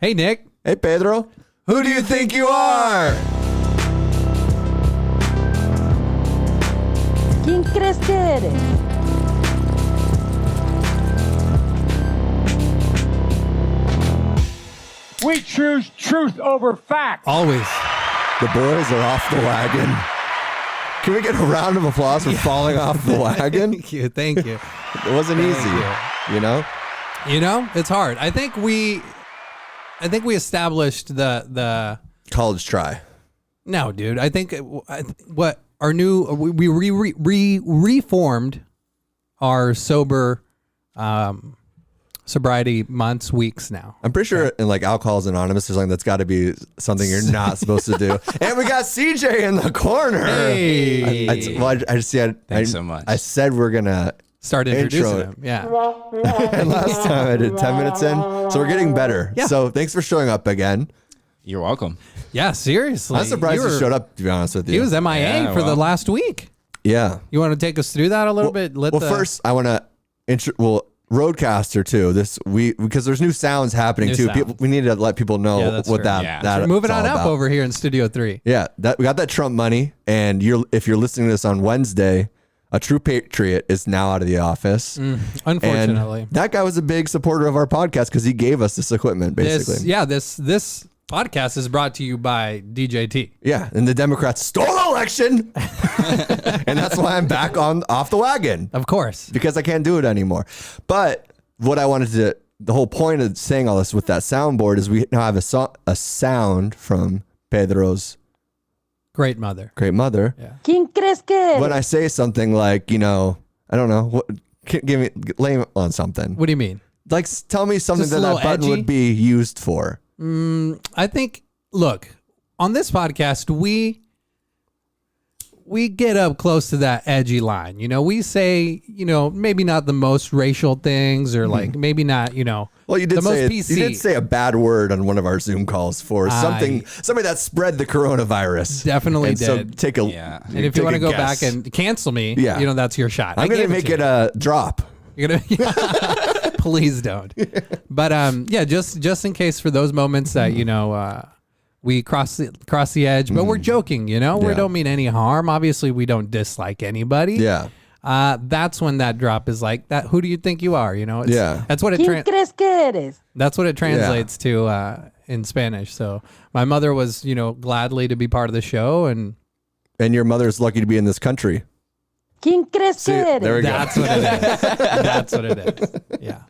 Hey, Nick. Hey, Pedro. Who do you think you are? ¿Quién crees que eres? We choose truth over fact. Always. The boys are off the wagon. Can we get a round of applause for falling off the wagon? Thank you. Thank you. It wasn't easy, you know? You know, it's hard. I think we established the College try. No, dude. I think what our new we reformed our sobriety months, weeks now. I'm pretty sure in like Alcohol's Anonymous or something, that's got to be something you're not supposed to do. And we got CJ in the corner. Hey. Thanks so much. I said we're going to Start introducing him. Yeah. And last time I did 10 minutes in. So we're getting better. Yeah. So thanks for showing up again. You're welcome. Yeah, seriously. I'm surprised you showed up, to be honest with you. He was MIA for the last week. Yeah. You want to take us through that a little bit? First, I want to Roadcaster too. Because there's new sounds happening too. We need to let people know what that. Moving on up over here in Studio 3. Yeah, we got that Trump money, and if you're listening to this on Wednesday, a true patriot is now out of the office. Unfortunately, and that guy was a big supporter of our podcast because he gave us this equipment. Basically, this podcast is brought to you by DJT. Yeah, and the Democrats stole the election, and that's why I'm back off the wagon. Of course, because I can't do it anymore. But what I wanted to, the whole point of saying all this with that soundboard is we now have a sound from Pedro's great mother. Yeah. ¿Quién crees que eres? When I say something like, I don't know, lay on something. What do you mean? Like, tell me something that button edgy? would be used for. I think, look, on this podcast, we get up close to that edgy line. We say, maybe not the most racial things or like maybe not, well, you did the most PC. You did say a bad word on one of our Zoom calls for somebody that spread the coronavirus. Definitely and did. So take a And if you want to go back and cancel me, that's your shot. I'm going to make it a drop. You're gonna, please don't. But just in case for those moments that we cross the edge, but we're joking. We don't mean any harm. Obviously, we don't dislike anybody. Yeah. That's when that drop is like that. Who do you think you are? That's what it. ¿Quién crees que eres? That's what it translates to in Spanish. So my mother was gladly to be part of the show, and your mother's lucky to be in this country. ¿Quién crees que eres? There we go. That's what it is. That's what it is. Yeah.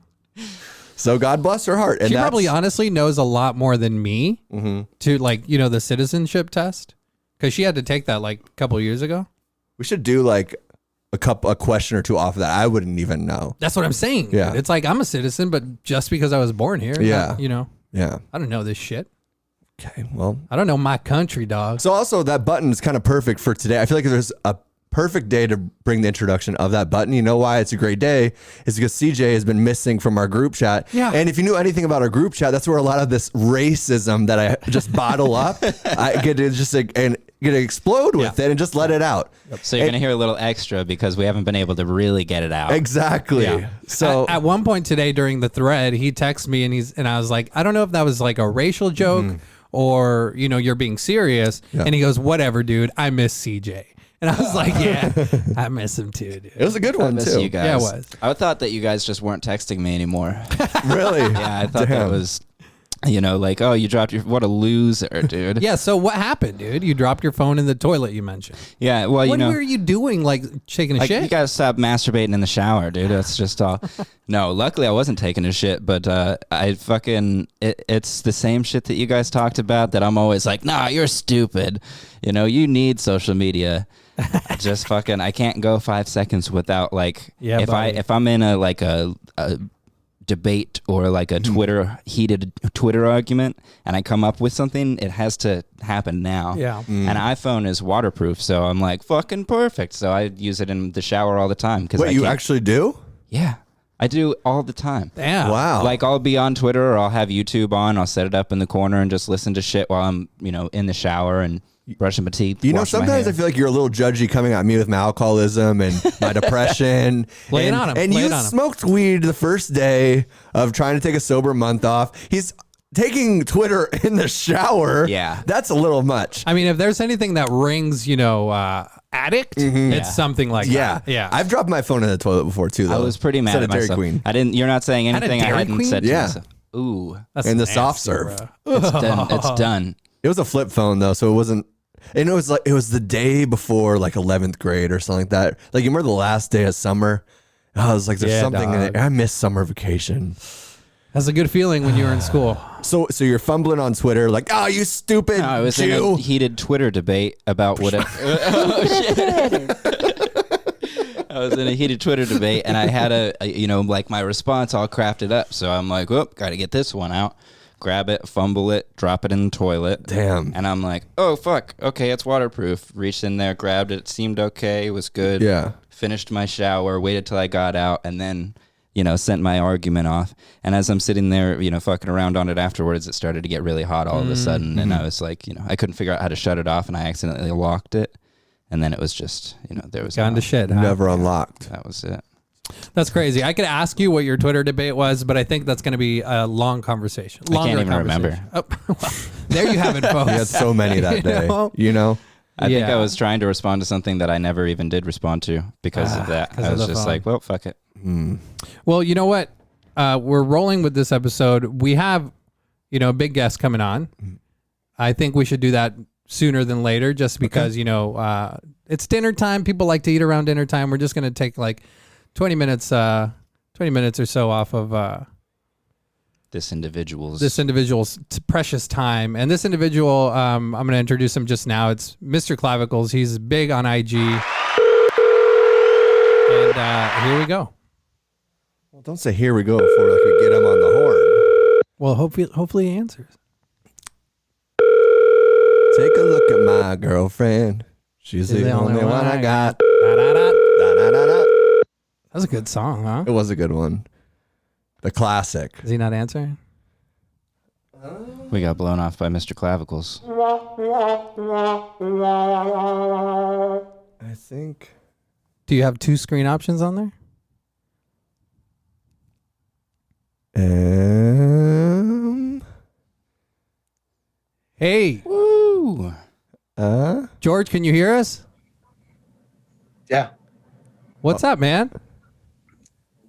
So God bless her heart. And she probably honestly knows a lot more than me to the citizenship test, because she had to take that like a couple of years ago. We should do like a question or two off of that. I wouldn't even know. That's what I'm saying. Yeah. It's like I'm a citizen, but just because I was born here, yeah. Yeah. I don't know this shit. Okay. Well, I don't know my country, dog. So also that button is kind of perfect for today. I feel like there's a perfect day to bring the introduction of that button. You know why it's a great day? It's because CJ has been missing from our group chat. Yeah. And if you knew anything about our group chat, that's where a lot of this racism that I just bottle up, I get to just get to explode with it and just let it out. So you're going to hear a little extra because we haven't been able to really get it out. Exactly. Yeah. So at one point today during the thread, he texted me and I was like, I don't know if that was like a racial joke or, you're being serious. Yeah. And he goes, whatever, dude, I miss CJ. And I was like, yeah, I miss him too, dude. It was a good one too. You guys. Yeah, it was. I thought that you guys just weren't texting me anymore. Really? Yeah, I thought that was, like, oh, you dropped what a loser, dude. Yeah, so what happened, dude? You dropped your phone in the toilet, you mentioned. Yeah, well, what were you doing, like taking a shit? You gotta stop masturbating in the shower, dude. That's just all. No, luckily I wasn't taking a shit, but it's the same shit that you guys talked about that I'm always like, nah, you're stupid. You need social media. I can't go 5 seconds without if I'm in a debate or like a heated Twitter argument and I come up with something, it has to happen now. Yeah. And iPhone is waterproof, so I'm like, fucking perfect. So I use it in the shower all the time. Wait, you actually do? Yeah. I do all the time. Damn. Wow. Like I'll be on Twitter or I'll have YouTube on. I'll set it up in the corner and just listen to shit while I'm, in the shower and brushing my teeth. Sometimes I feel like you're a little judgy coming at me with my alcoholism and my depression. Lay it on him. And Lay you it on him. smoked weed the first day of trying to take a sober month off. taking Twitter in the shower, Yeah. that's a little much. I mean, if there's anything that rings, addict, it's something like that. Yeah. I've dropped my phone in the toilet before too, though. I was pretty mad Instead at of Dairy myself. Queen. I didn't. You're not saying At a anything I Dairy hadn't Queen? said to Yeah. myself. Ooh, That's And the nasty, soft serve. bro. it's done. It's done. It was a flip phone though, so it wasn't. And it was the day before like 11th grade or something like that. Like you remember the last day of summer? I was like, there's Yeah, something in dog. it. I miss summer vacation. That's a good feeling when you were in school. So you're fumbling on Twitter, like, oh, you stupid No, I was in Jew. a heated Twitter debate about what. ¿Quién crees que eres? I was in a heated Twitter debate, and I had like my response all crafted up. So I'm like, whoop, got to get this one out. Grab it, fumble it, drop it in the toilet. Damn. And I'm like, oh, fuck. Okay, it's waterproof. Reached in there, grabbed it. It seemed okay. It was good. Yeah. Finished my shower, waited till I got out, and then, sent my argument off. And as I'm sitting there, fucking around on it afterwards, it started to get really hot all of a sudden. And I was like, I couldn't figure out how to shut it off, and I accidentally locked it. And then it was just, there was Gone to shit. Huh? Never unlocked. That was it. That's crazy. I could ask you what your Twitter debate was, but I think that's going to be a long conversation. I can't even conversation. remember. Oh, well, there you have it, folks. We had so many that day. You know? I think Yeah. I was trying to respond to something that I never even did respond to because of that. 'cause I of was the just phone. like, well, fuck it. Well, you know what? We're rolling with this episode. We have, a big guest coming on. I think we should do that sooner than later just because, it's dinner time. People like to eat around dinner time. We're just going to take like 20 minutes or so off of This individual's. precious time. And this individual, I'm going to introduce him just now. It's Mr. Clavicles. He's big on IG. And here we go. Well, don't say here we go before like we get him on the horn. Well, hopefully he answers. Take a look at my girlfriend. She's the only one I got. Da-da-da. Da-da-da-da. That's a good song, huh? It was a good one. The classic. Is he not answering? We got blown off by Mr. Clavicles. I think. Do you have 2 screen options on there? Hey, Woo! George, can you hear us? Yeah. What's up, man?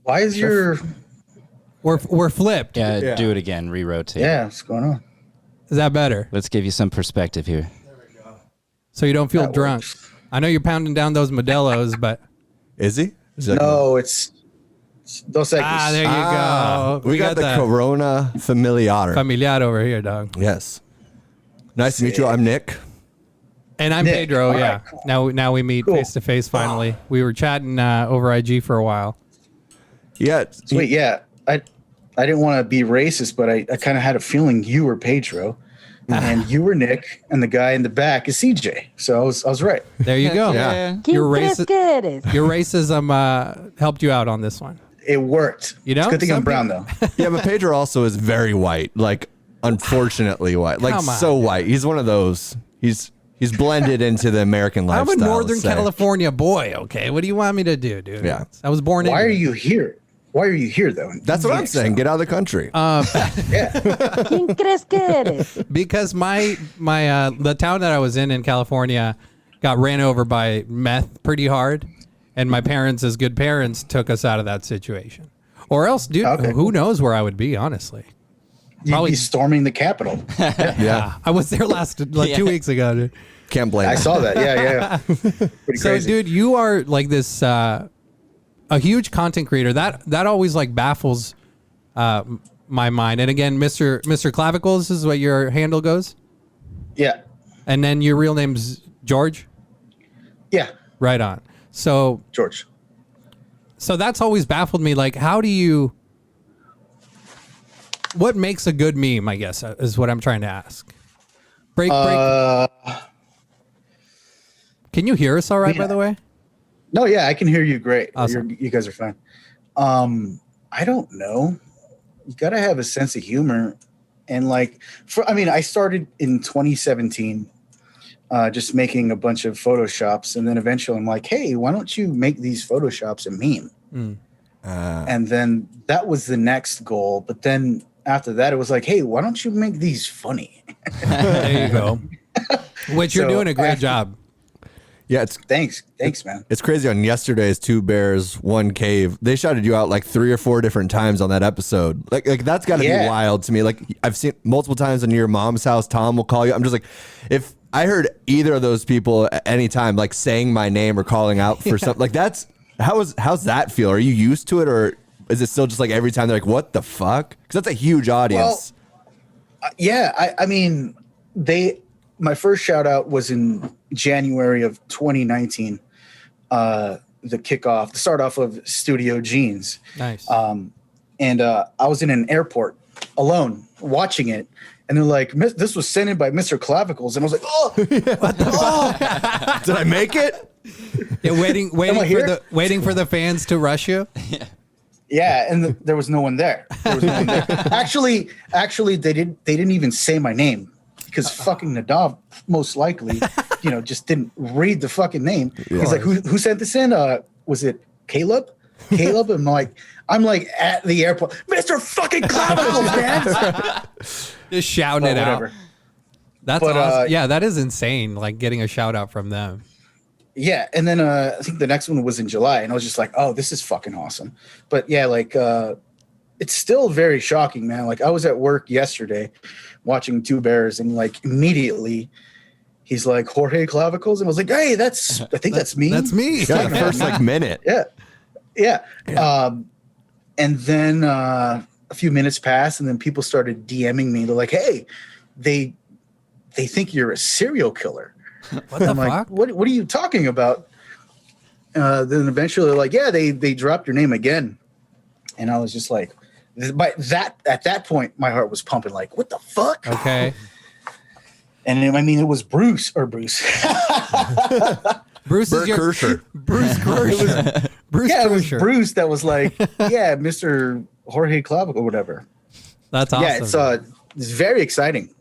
Why is your... We're flipped. Yeah, do it again. Re-rotate. Yeah, what's going on? Is that better? Let's give you some perspective here. So you don't feel That drunk. works. I know you're pounding down those Modelo's, but Is he? Is he like- No, it's Dos Equis. there you go. We got the Corona Familiar. Familiar over here, dog. Yes. Nice to meet you. I'm Nick. And I'm Nick. Pedro. All right, Yeah. cool. Now we meet Cool. face to face. Finally, we were chatting over IG for a while. Yeah. Sweet, yeah. I didn't want to be racist, but I kind of had a feeling you were Pedro and you were Nick, and the guy in the back is CJ. So I was right. There you go. Yeah. ¿Quién Your crees que eres? Your racism helped you out on this one. It worked. You know, It's a good thing some I'm brown, though. Yeah, but Pedro also is very white. Like, unfortunately white. Like, Come on. so white. He's one of those. He's blended into the American lifestyle. I'm a Northern let's say. California boy. Okay, what do you want me to do, dude? Yeah. I was born in. Why are you here? Why are you here, though? That's what I'm saying. Get out of the country. Yeah. ¿Quién crees que eres? Because my the town that I was in California got ran over by meth pretty hard, and my parents, as good parents, took us out of that situation. Or else, dude, Okay. who knows where I would be? Honestly, You'd Probably- be storming the Capitol. yeah. I was there like 2 weeks ago, dude. Can't blame I him. saw that. Yeah. Pretty So, crazy. dude, you are like this a huge content creator. That always like baffles my mind. And again, Mr. Clavicles is what your handle goes, Yeah. and then your real name's George. Yeah. Right on. So George. that's always baffled me. Like, how do you? What makes a good meme? I guess is what I'm trying to ask. Break. Can you hear us all right? Yeah. By the way. No, yeah, I can hear you great. Awesome. You guys are fine. I don't know. You got to have a sense of humor. And like, I started in 2017 just making a bunch of Photoshops. And then eventually I'm like, hey, why don't you make these Photoshops a meme? And then that was the next goal. But then after that, it was like, hey, why don't you make these funny? There you go. Which you're So doing a great job. Yeah, it's Thanks, man. It's crazy. On yesterday's Two Bears, One Cave, they shouted you out like 3 or 4 different times on that episode. Like that's got to be wild to me. Like I've seen multiple times in your mom's house, Tom will call you. I'm just like, if I heard either of those people at any time, like saying my name or calling out for something, like how's that feel? Are you used to it, or is it still just like every time they're like, what the fuck? Because that's a huge audience. Well, yeah, I mean, my first shout out was in January of 2019, the kickoff, the start off of Studio Jeans. Nice. And I was in an airport alone watching it. And they're like, this was sent in by Mr. Clavicles. And I was like, oh, what the fuck? Did I make it? Yeah, waiting for the fans to rush you. Yeah, and there was no one there. Actually, they didn't even say my name. Because fucking Nadav most likely, just didn't read the fucking name. He's like, who sent this in? Was it Caleb? Caleb? And I'm like at the airport, Mr. fucking Clavicles, man. Just shouting it whatever. out. That's awesome. Yeah, that is insane. Like getting a shout out from them. Yeah, and then I think the next one was in July, and I was just like, oh, this is fucking awesome. But yeah, like it's still very shocking, man. Like I was at work yesterday watching Two Bears, and like immediately he's like Jorge Clavicles, and I was like, hey, I think that's me. That's me. Yeah, the first like minute. Yeah. And then a few minutes passed, and then people started DMing me. They're like, hey, they think you're a serial killer. What the fuck? Like, what are you talking about? Then eventually they're like, yeah, they dropped your name again. And I was just like, at that point, my heart was pumping like, what the fuck? Okay. And I mean, it was Bruce. Bruce Bert is your Kirscher. Bruce Kirscher. Bruce Yeah, it was Kirscher. Bruce that was like, yeah, Mr. Jorge Clavel or whatever. That's awesome. Yeah, it's very exciting.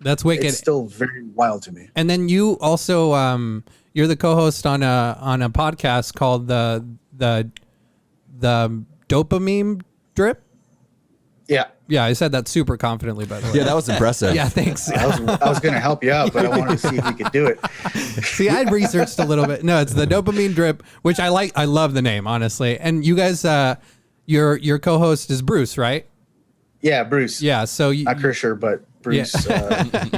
That's wicked. It's still very wild to me. And then you also you're the co-host on a podcast called the Dopamine Drip. Yeah. Yeah, I said that super confidently, by the way. Yeah, that was impressive. Yeah, thanks. I was going to help you out, but I wanted to see if we could do it. See, I researched a little bit. No, it's the Dopamine Drip, which I like. I love the name, honestly. And you guys, your co-host is Bruce, right? Yeah, Bruce. Yeah, so Not Kirscher, but Bruce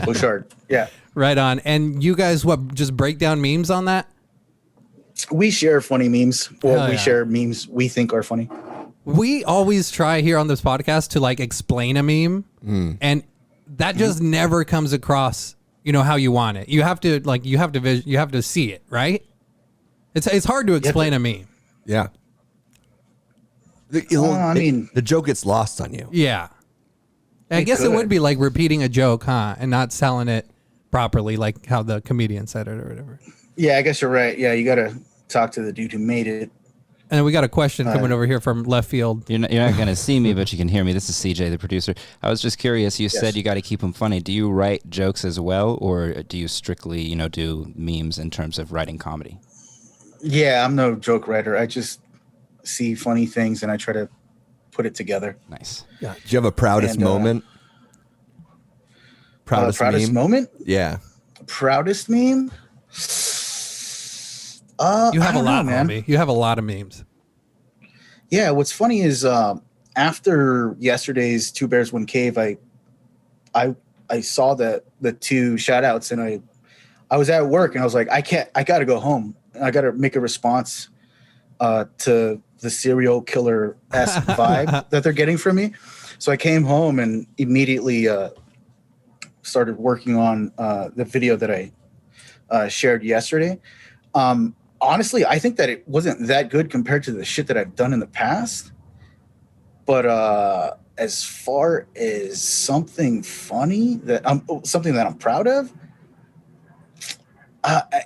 Bouchard. Yeah. Right on. And you guys, just break down memes on that? We share funny memes. Well, Hell we yeah. share memes we think are funny. We always try here on this podcast to like explain a meme, and that just never comes across, how you want it. You have to you have to see it, right? It's hard to explain a meme. Yeah. I mean, the joke gets lost on you. Yeah. I guess it would be like repeating a joke, huh? And not selling it properly, like how the comedian said it or whatever. yeah, I guess you're right. Yeah, you got to talk to the dude who made it. And then we got a question coming over here from left field. You're not going to see me, but you can hear me. This is CJ, the producer. I was just curious. You said you got to keep them funny. Do you write jokes as well, or do you strictly, do memes in terms of writing comedy? Yeah, I'm no joke writer. I just see funny things and I try to put it together. Nice. Yeah. Do you have a proudest moment? Proudest meme? moment? Yeah. Proudest meme? You have a lot, man. homie. You have a lot of memes. Yeah, what's funny is after yesterday's Two Bears One Cave, I saw the two shout outs, and I was at work and I was like, I gotta go home. I gotta make a response to the serial killer-esque vibe that they're getting from me. So I came home and immediately started working on the video that I shared yesterday. Honestly, I think that it wasn't that good compared to the shit that I've done in the past. But as far as something funny something that I'm proud of,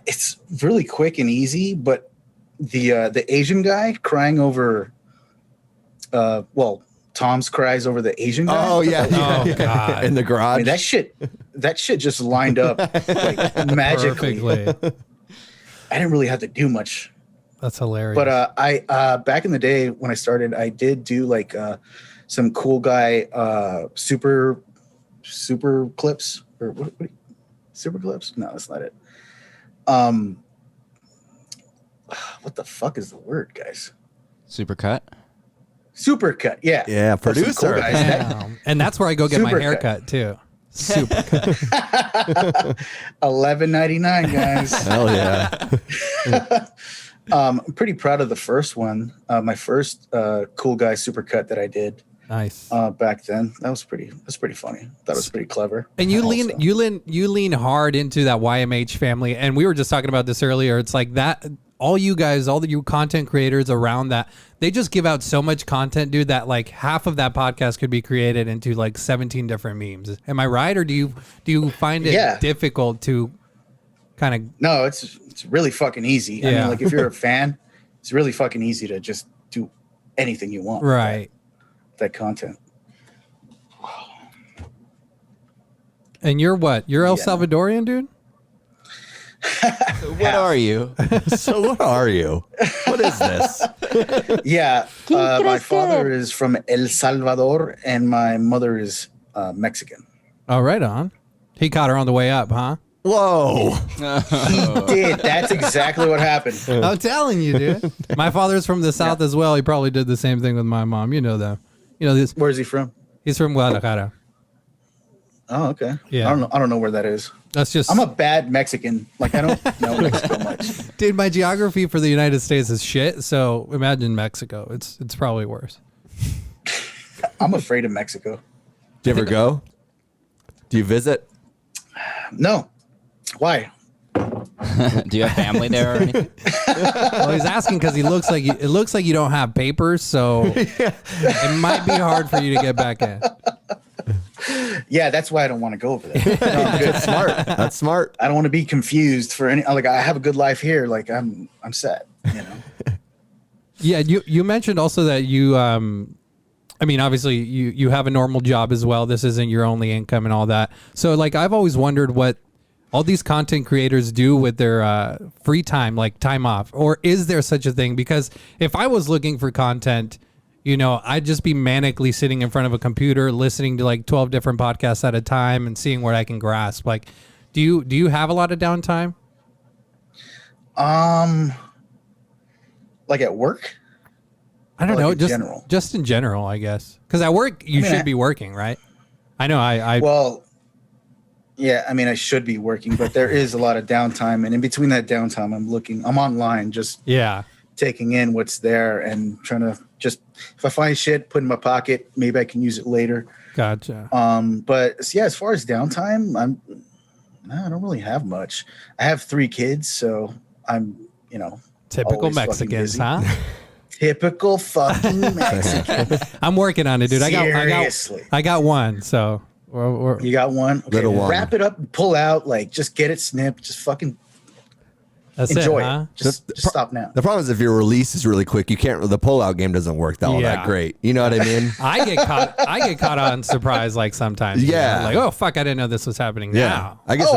it's really quick and easy. But the Asian guy crying over, Tom's cries over the Asian guy. Oh yeah. Oh, God. In the garage. I mean, that shit just lined up like magically. Perfectly. I didn't really have to do much. That's hilarious. But I back in the day when I started, I did do like some cool guy super clips or what super clips? No, that's not it. What the fuck is the word, guys? Supercut. Supercut, yeah. Yeah, That's some producer. cool guys. Damn. And that's where I go get my Supercut. haircut too. Super. $11.99, guys. Hell yeah. I'm pretty proud of the first one. My first cool guy supercut that I did Nice. back then. That's pretty funny. That was pretty clever. And you also. lean hard into that YMH family, and we were just talking about this earlier. It's like that. All you guys, all you content creators around that, they just give out so much content, dude, that like half of that podcast could be created into like 17 different memes. Am I right, or do you find it difficult to kind of? No, it's really fucking easy. I mean, like if you're a fan, it's really fucking easy to just do anything you want. Right. That content. And you're what? You're El Salvadorian, dude? What are you? So what are you? What is this? Yeah. ¿Quién My crees que father eres? is from El Salvador and my mother is Mexican. Oh, right on. He caught her on the way up, huh? Whoa. He did. That's exactly what happened. I'm telling you, dude. My father's from the South as well. He probably did the same thing with my mom. You know that. You know this. Where's he from? He's from Guadalajara. Oh, okay. Yeah. I don't know where that is. That's just. I'm a bad Mexican. Like I don't know Mexico much. Dude, my geography for the United States is shit. So imagine Mexico. It's probably worse. I'm afraid of Mexico. Do you ever go? Do you visit? No. Why? Do you have family there or anything? Well, he's asking because it looks like you don't have papers, so it might be hard for you to get back in. Yeah, that's why I don't want to go over there. No, I'm good. Smart. That's smart. I don't want to be confused for any. Like I have a good life here. Like I'm set. You know. Yeah, you mentioned also that you I mean, obviously you have a normal job as well. This isn't your only income and all that. So like I've always wondered what all these content creators do with their free time, like time off, or is there such a thing? Because if I was looking for content, you know, I'd just be manically sitting in front of a computer, listening to like 12 different podcasts at a time and seeing what I can grasp. Like, do you have a lot of downtime? Like at work? I don't Like know, in general? just in general, I guess. Because at work, you should be working, right? I know. Well, yeah, I mean, I should be working, but there is a lot of downtime. And in between that downtime, I'm online just taking in what's there and trying to just, if I find shit, put in my pocket, maybe I can use it later. Gotcha. But yeah, as far as downtime, I don't really have much. I have 3 kids, so I'm, you know, typical always fucking Mexicans, busy. huh? Typical fucking Mexican. I'm working on it, dude. Seriously. I got one, so you got one? Okay, Little one. wrap it up and pull out, like just get it snipped, just fucking that's enjoy it, huh? it. Just stop now. The problem is if your release is really quick, you can't. The pullout game doesn't work all that great. You know what I mean? I get caught on surprise like sometimes. Yeah. You know? Like, oh fuck, I didn't know this was happening now. I guess.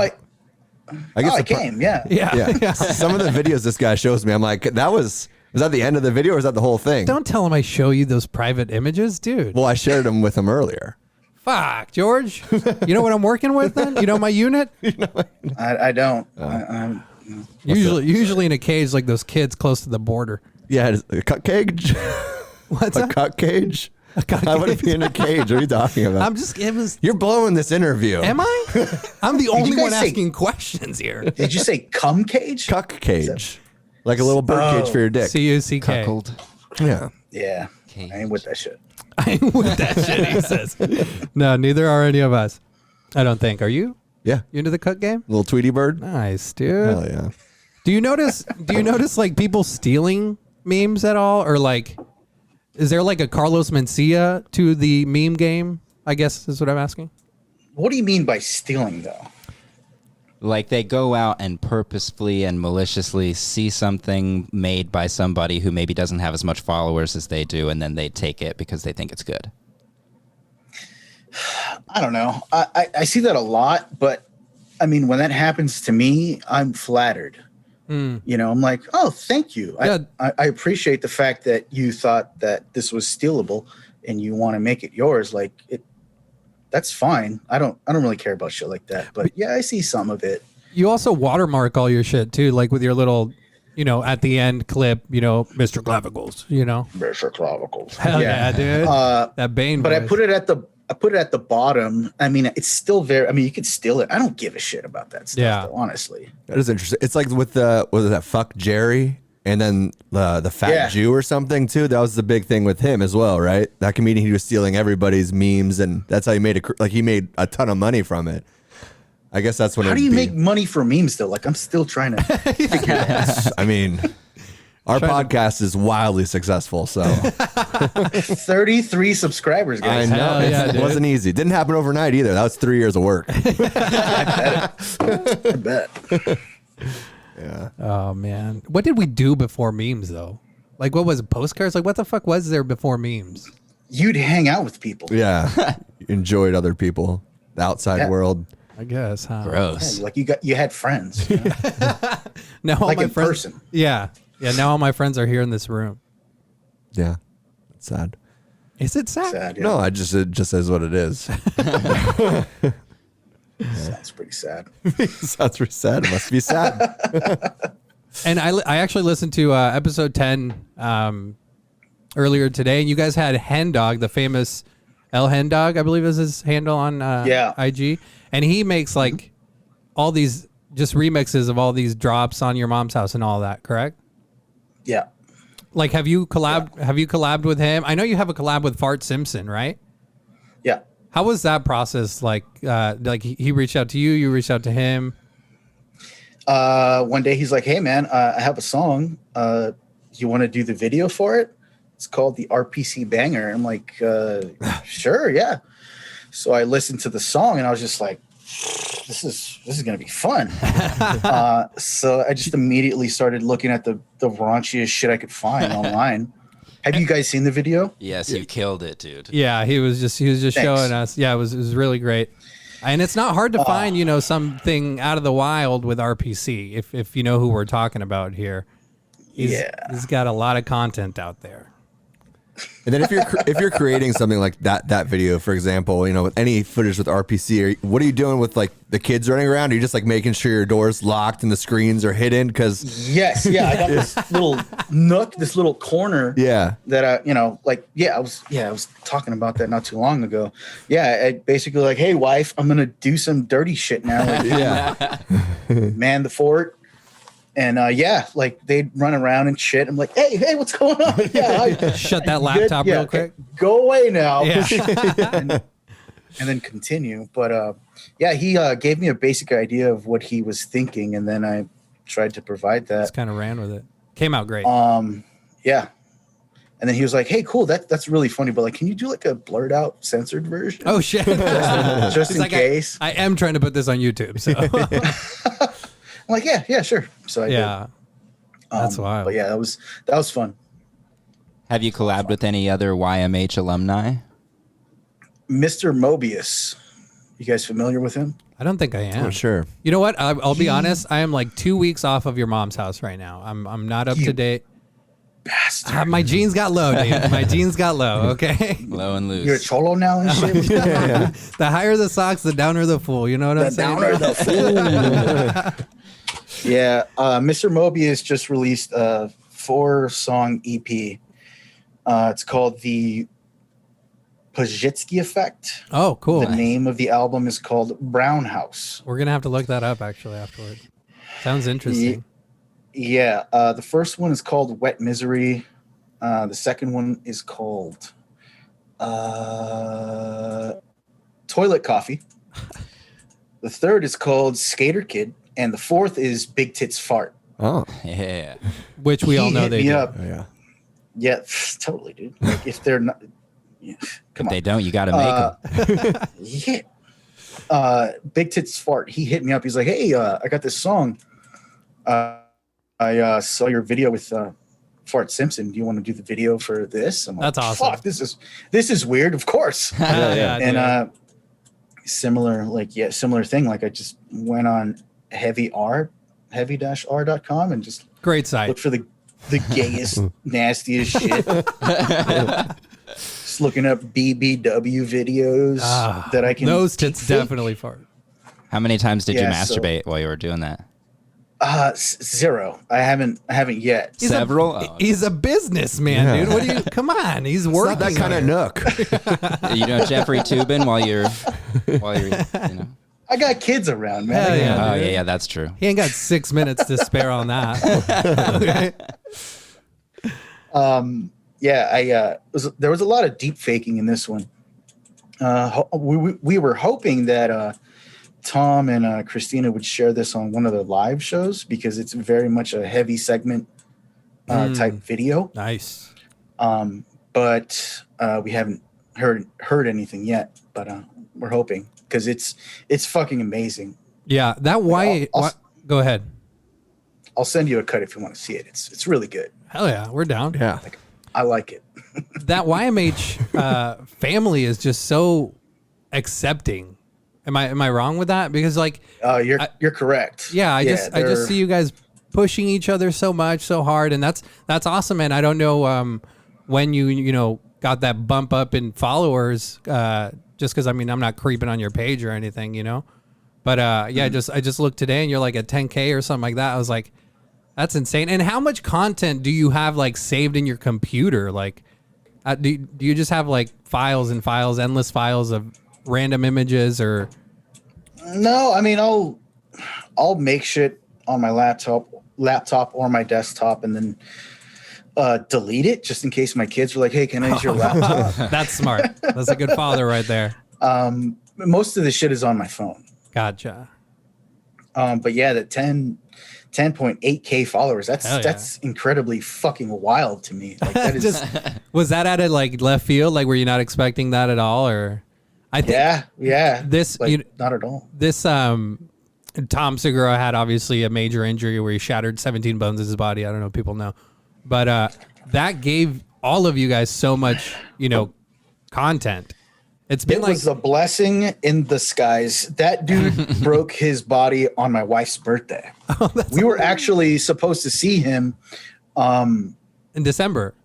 I came. Yeah. Yeah. Some of the videos this guy shows me, I'm like, was that the end of the video or is that the whole thing? Don't tell him I show you those private images, dude. Well, I shared them with him earlier. Fuck, George. You know what I'm working with then? You know my unit? I don't. Usually in a cage like those kids close to the border. Yeah, a cut cage. What's a that? cut cage. I would be in a cage. What are you talking about? You're blowing this interview. Am I? I'm the only one say- asking questions here. Did you say cum cage? Cuck cage. Like a little bird cage for your dick. CUCK. Cuckold. Yeah. Yeah. I ain't with that shit. I ain't with that shit, he says. No, neither are any of us. I don't think. Are you? Yeah. You into the cut game? Little Tweety bird. Nice, dude. Hell yeah. Do you notice like people stealing memes at all? Or like, is there like a Carlos Mencia to the meme game? I guess is what I'm asking. What do you mean by stealing, though? Like they go out and purposefully and maliciously see something made by somebody who maybe doesn't have as much followers as they do, and then they take it because they think it's good. I don't know. I see that a lot, but I mean, when that happens to me, I'm flattered. You know, I'm like, oh, thank you. Yeah. I appreciate the fact that you thought that this was stealable, and you want to make it yours, like that's fine. I don't really care about shit like that. But yeah, I see some of it. You also watermark all your shit too, like with your little, at the end clip, Mr. Clavicles, Mr. Clavicles. Hell yeah, dude. That Bane But voice. I put it at the bottom. I mean, it's still you could steal it. I don't give a shit about that stuff, though, honestly. That is interesting. It's like with what was that, Fuck Jerry? And then the Fat Jew or something too. That was the big thing with him as well, right? That comedian, he was stealing everybody's memes, and that's how he made he made a ton of money from it. I guess that's when. How do you make money for memes though? Like, I'm still trying to figure that out. I mean, our podcast is wildly successful, so 33 subscribers, guys. I know. It wasn't easy. Didn't happen overnight either. That was 3 years of work. I bet. Yeah. Oh man, what did we do before memes though? Like, what was it, postcards? Like, what the fuck was there before memes? You'd hang out with people. Yeah, enjoyed other people, the outside world. I guess, huh? Gross. Yeah, like you had friends. Now all Like my in friends, person. Yeah. Now all my friends are here in this room. Yeah, it's sad. Is it sad? Sad, yeah. No, it just is what it is. Sounds pretty sad. Sounds pretty sad. It must be sad. And I actually listened to episode 10 earlier today, and you guys had Hen Dog, the famous El Hen Dog, I believe is his handle on IG, and he makes like all these just remixes of all these drops on Your Mom's House and all that, correct? Yeah. Like, have you collabed with him? I know you have a collab with Fart Simpson, right? Yeah. How was that process? Like he reached out to you, you reached out to him. One day he's like, "Hey man, I have a song. You want to do the video for it? It's called the RPC Banger." I'm like, "Sure, yeah." So I listened to the song and I was just like, "This is gonna be fun." So I just immediately started looking at the raunchiest shit I could find online. Have you guys seen the video? Yes, you killed it, dude. Yeah, he was just showing us. Yeah, it was really great. And it's not hard to find, something out of the wild with RPC if you know who we're talking about here. He's got a lot of content out there. And then if you're creating something like that video, for example, with any footage with RPC, what are you doing with like the kids running around? Are you just like making sure your door's locked and the screens are hidden? Because yes, I got this little nook, this little corner. Yeah. That I was talking about that not too long ago. Yeah, I basically like, "Hey wife, I'm gonna do some dirty shit now." Like, man the fort. And like they'd run around and shit. I'm like, hey, what's going on? Yeah, shut that laptop real quick. Go away now. Yeah. and then continue. But he gave me a basic idea of what he was thinking, and then I tried to provide that. Just kind of ran with it. Came out great. Yeah. And then he was like, "Hey, cool, that's really funny, but like, can you do like a blurred out censored version?" Oh shit! just in case. I am trying to put this on YouTube, so. I'm like, yeah, sure. So I did. That's wild. But yeah, that was fun. Have you collabed with any other YMH alumni? Mr. Mobius. You guys familiar with him? I don't think I am. Oh, sure. You know what? I'll be honest. I am like 2 weeks off of Your Mom's House right now. I'm not up to date. Bastard. My jeans got low, dude. My jeans got low. Okay. Low and loose. You're a cholo now and shit. The higher the socks, the downer the fool. You know what I'm saying? Downer the fool. Yeah, Mr. Mobius just released a 4-song EP. It's called the Pajitsky Effect. Oh, cool. The name of the album is called Brown House. We're gonna have to look that up actually afterward. Sounds interesting. Yeah, the first one is called Wet Misery. The second one is called Toilet Coffee. The third is called Skater Kid. And the fourth is Big Tits Fart. Oh, Yeah. Which we all know they do. oh, yeah. Yeah, totally, dude. Like, if they're not... Yeah, come If on. they don't, you got to make them. Yeah. Big Tits Fart. He hit me up. He's like, "Hey, I got this song. I saw your video with Fart Simpson. Do you want to do the video for this?" I'm like, That's awesome. Fuck, this is weird. Of course. Yeah, And similar thing. Like I just went on heavy-r.com and just great site. looked for the gayest, nastiest shit. Just looking up BBW videos that I can. Those tits deepfake. definitely fart. How many times did you Yeah, masturbate while you were doing that? 0. I haven't yet. Several? He's a businessman, dude. What do you? Come on, he's working. Not that kind of nook. You know, Jeffrey Tubin while you're, you know. I got kids around, man. Hell yeah. Oh, yeah, that's true. He ain't got 6 minutes to spare on that. Okay. Yeah, there was a lot of deep faking in this one. We were hoping that Tom and Christina would share this on one of the live shows because it's very much a heavy segment type video. Nice. But we haven't heard anything yet. But we're hoping because it's fucking amazing. Yeah, that go ahead. I'll send you a cut if you want to see it. It's really good. Hell yeah, we're down. Yeah. I like it. That YMH family is just so accepting. Am I wrong with that? Because like, you're correct. Yeah, I just see you guys pushing each other so much, so hard, and that's awesome. And I don't know when you got that bump up in followers. Just because I'm not creeping on your page or anything, But I just looked today, and you're like at 10K or something like that. I was like, that's insane. And how much content do you have like saved in your computer? Like, do you just have like files and files, endless files of random images or? No, I mean I'll make shit on my laptop or my desktop, and then delete it just in case my kids are like, "Hey, can I use your laptop?" That's smart. That's a good father right there. Most of the shit is on my phone. Gotcha. But yeah, the 10.8K followers. That's incredibly fucking wild to me. Like that is was that out of like left field? Like, were you not expecting that at all? Or I think this not at all. This Tom Segura had obviously a major injury where he shattered 17 bones in his body. I don't know if people know, but that gave all of you guys so much content. It was a blessing in disguise. That dude broke his body on my wife's birthday. We were actually supposed to see him in December.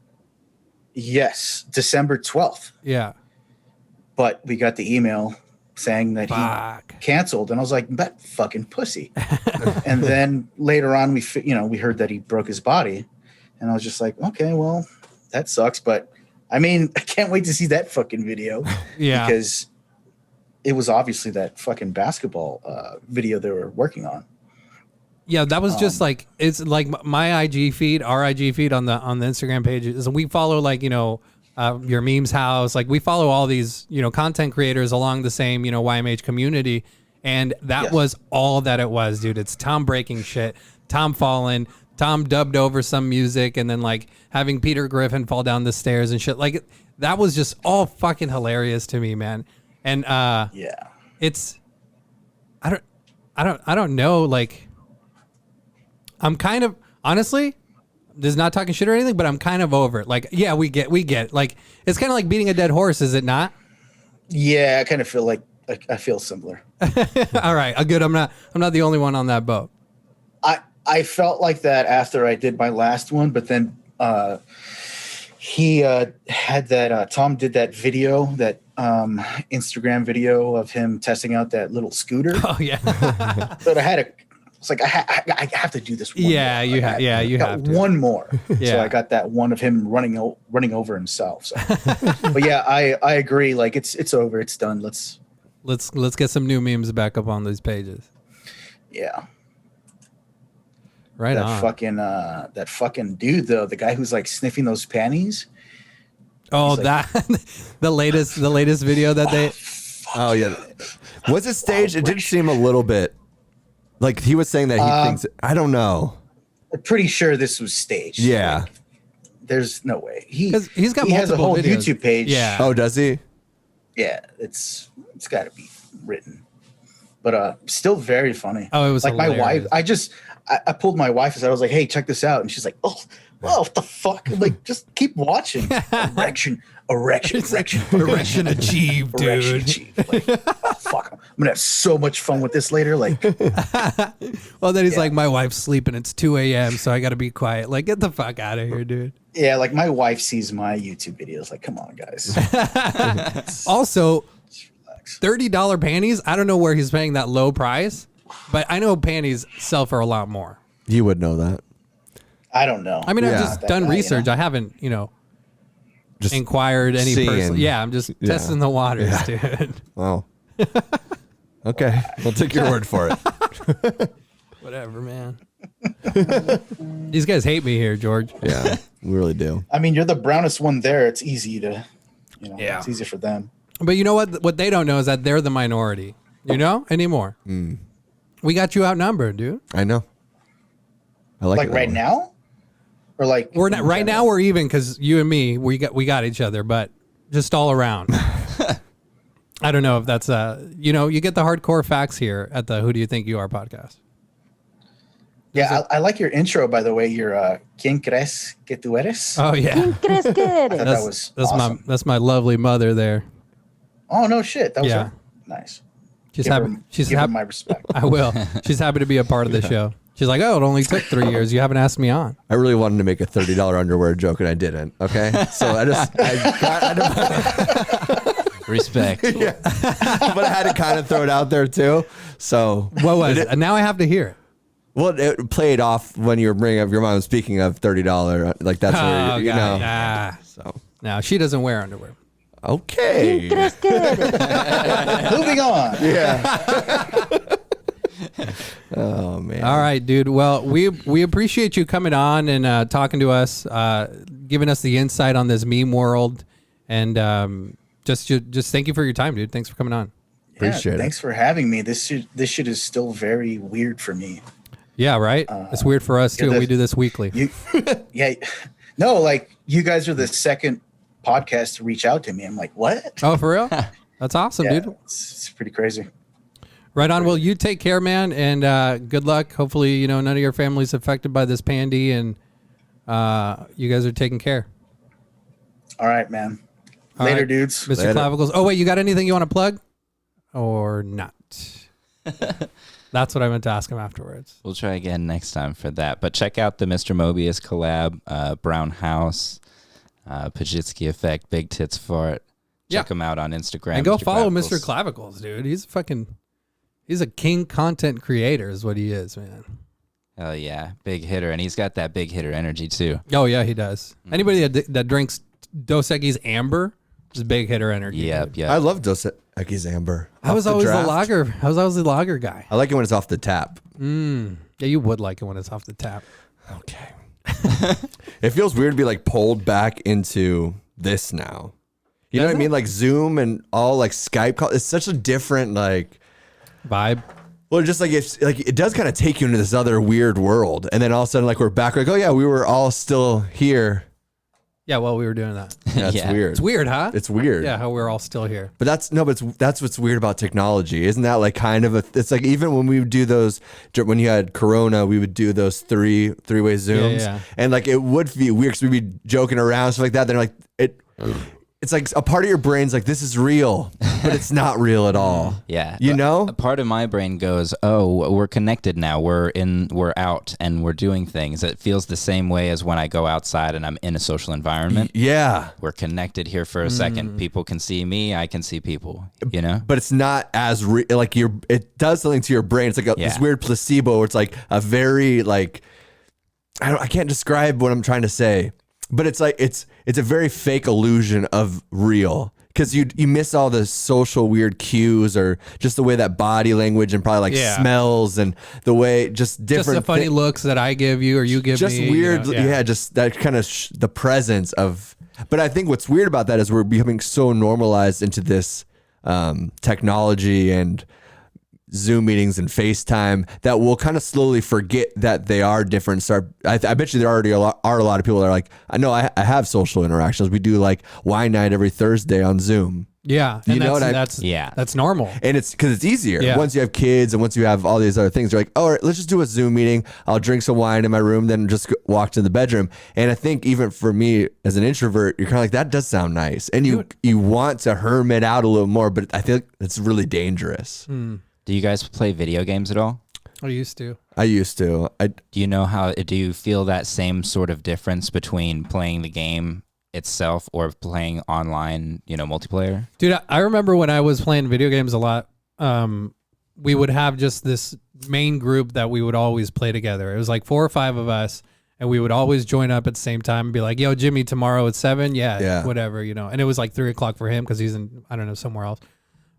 Yes, December 12th. Yeah. But we got the email saying that he canceled, and I was like, "That fucking pussy." And then later on, we heard that he broke his body, and I was just like, "Okay, well, that sucks." But I mean, I can't wait to see that fucking video. Yeah, because it was obviously that fucking basketball video they were working on. Yeah, that was just like, it's like my IG feed, our IG feed on the Instagram pages. We follow like your memes house. Like we follow all these content creators along the same YMH community, and that was all that it was, dude. It's Tom breaking shit, Tom falling, Tom dubbed over some music, and then like having Peter Griffin fall down the stairs and shit. Like that was just all fucking hilarious to me, man. And it's I don't know. Like I'm kind of honestly, this is not talking shit or anything, but I'm kind of over it. Like yeah, we get it. Like it's kind of like beating a dead horse, is it not? Yeah, I kind of feel like I feel similar. All right, good. I'm not the only one on that boat. I felt like that after I did my last one, but then he had that Tom did that video, that Instagram video of him testing out that little scooter. Oh yeah. But it's like I have to do this one. Yeah, you have. Yeah, you have to. One more. Yeah. So I got that one of him running over himself. So. But yeah, I agree. Like it's over. It's done. Let's get some new memes back up on these pages. Yeah. Right on. That fucking dude though, the guy who's like sniffing those panties. Oh, the latest video that they. Oh yeah, was it staged? It did seem a little bit like he was saying that he thinks. I don't know. I'm pretty sure this was staged. Yeah. Like, there's no way. He has a whole videos. YouTube page. Yeah. Oh, does he? Yeah, it's got to be written. but still very funny. Oh, it was like hilarious. my wife. I pulled my wife aside. I was like, "Hey, check this out," and she's like, "Oh, what the fuck?" I'm like, just keep watching. Erection achieved, dude. Erection achieved. Like, oh, fuck, I'm gonna have so much fun with this later. Like, well, then he's like, my wife's sleeping. It's 2 a.m., so I got to be quiet. Like, get the fuck out of here, dude. yeah, like my wife sees my YouTube videos. Like, come on, guys. Also, Just relax. $30 panties. I don't know where he's paying that low price, but I know panties sell for a lot more. You would know that. I don't know. I mean, I've Yeah. just That done guy, research. you know? I haven't, Just inquired any seeing. person. Yeah, I'm just testing the waters, dude. Wow. Okay, we'll take your word for it. Whatever, man. These guys hate me here, George. Yeah, we really do. I mean, you're the brownest one there. It's easy to, Yeah. it's easy for them. But you know what? What they don't know is that they're the minority. Anymore. We got you outnumbered, dude. I know. I like Like it right now, or like We're not right now. We're even because you and me, we got each other, but just all around. I don't know if that's you get the hardcore facts here at the Who Do You Think You Are podcast. Yeah, I like your intro, by the way. Your ¿Quién crees que tú eres? Oh yeah, ¿Quién crees que eres? That was awesome. that's my lovely mother there. Oh no, shit, that was Yeah. her. Nice. She's Give happy. her, She's give her happy. my respect. I will. She's happy to be a part of the show. She's like, oh, it only took 3 years. You haven't asked me on. I really wanted to make a $30 underwear joke and I didn't. Okay, so I Respect. yeah, but I had to kind of throw it out there too. So What was it? Now I have to hear it. well, it played off when you were bringing up your mom speaking of $30. Like that's where you know. Nah. So No, she doesn't wear underwear. okay. ¿Quién crees que eres? Moving on. Yeah. Oh man. All right, dude. Well, we appreciate you coming on and talking to us, giving us the insight on this meme world, and just thank you for your time, dude. Thanks for coming on. Appreciate it. Thanks for having me. This shit is still very weird for me. Yeah, right. It's weird for us too. you're And we the- do this weekly. You, yeah, no, like you guys are the second podcast to reach out to me. I'm like, what? Oh, for real? That's awesome, Yeah, dude. it's pretty crazy. Right on. Well, you take care, man, and good luck. Hopefully, none of your family's affected by this pandy, and you guys are taking care. All right, man. All Later, right, dudes. Mr. Later. Clavicles. Oh, wait, you got anything you want to plug? Or not? That's what I meant to ask him afterwards. We'll try again next time for that. But check out the Mr. Mobius collab, Brown House, Pajitsky Effect, Big Tits Fart. Yeah. Check him out on Instagram. And go Mr. follow Clavicles. Mr. Clavicles, dude. He's a king content creator is what he is, man. Hell yeah. Big hitter. And he's got that big hitter energy too. Oh, yeah, he does. Anybody that drinks Dos Equis Amber is big hitter energy. Yep, dude. yep. I love Dos Equis Amber. I was Off always the draft. lager. I was always the lager guy. I like it when it's off the tap. Yeah, you would like it when it's off the tap. Okay. It feels weird to be like pulled back into this now. You know what I mean? Like Zoom and all like Skype call. It's such a different like Vibe. well, just like it's like it does kind of take you into this other weird world, and then all of a sudden like we're back. Like oh yeah, we were all still here. Yeah, well, we were doing that. That's Yeah. weird. It's weird, huh? It's weird. Yeah, how we're all still here. But that's what's weird about technology. Isn't that like kind of it's like even when we would do those when you had Corona, we would do those three-way Zooms, yeah. and like it would be weird because we'd be joking around stuff like that. Then like it's like a part of your brain's like this is real, but it's not real at all. Yeah. You know? A part of my brain goes, oh, we're connected now. We're out and we're doing things. It feels the same way as when I go outside and I'm in a social environment. Yeah. We're connected here for a second. People can see me. I can see people, you know? But it's not as like it does something to your brain. It's like this Yeah. weird placebo where it's like a very like I can't describe what I'm trying to say, but it's like it's a very fake illusion of real because you miss all the social weird cues or just the way that body language and probably like Yeah. smells and the way just different Just the funny looks that I give you or you give just me. weird yeah. just that kind of the presence of but I think what's weird about that is we're becoming so normalized into this technology and Zoom meetings and FaceTime that we'll kind of slowly forget that they are different. I bet you there already are a lot of people that are like, I know I have social interactions. We do like wine night every Thursday on Zoom. Yeah. You And know what I- that's normal. And it's because it's easier. Yeah. Once you have kids and once you have all these other things, you're like, all right, let's just do a Zoom meeting. I'll drink some wine in my room, then just walk to the bedroom. And I think even for me as an introvert, you're kind of like, that does sound nice. And you want to hermit out a little more, but I feel like it's really dangerous. Do you guys play video games at all? I used to. I used to. Do you feel that same sort of difference between playing the game itself or playing online, multiplayer? Dude, I remember when I was playing video games a lot, we would have just this main group that we would always play together. It was like 4 or 5 of us, and we would always join up at the same time and be like, yo, Jimmy, tomorrow at 7? Yeah. Whatever, And it was like 3 o'clock for him because he's in, I don't know, somewhere else.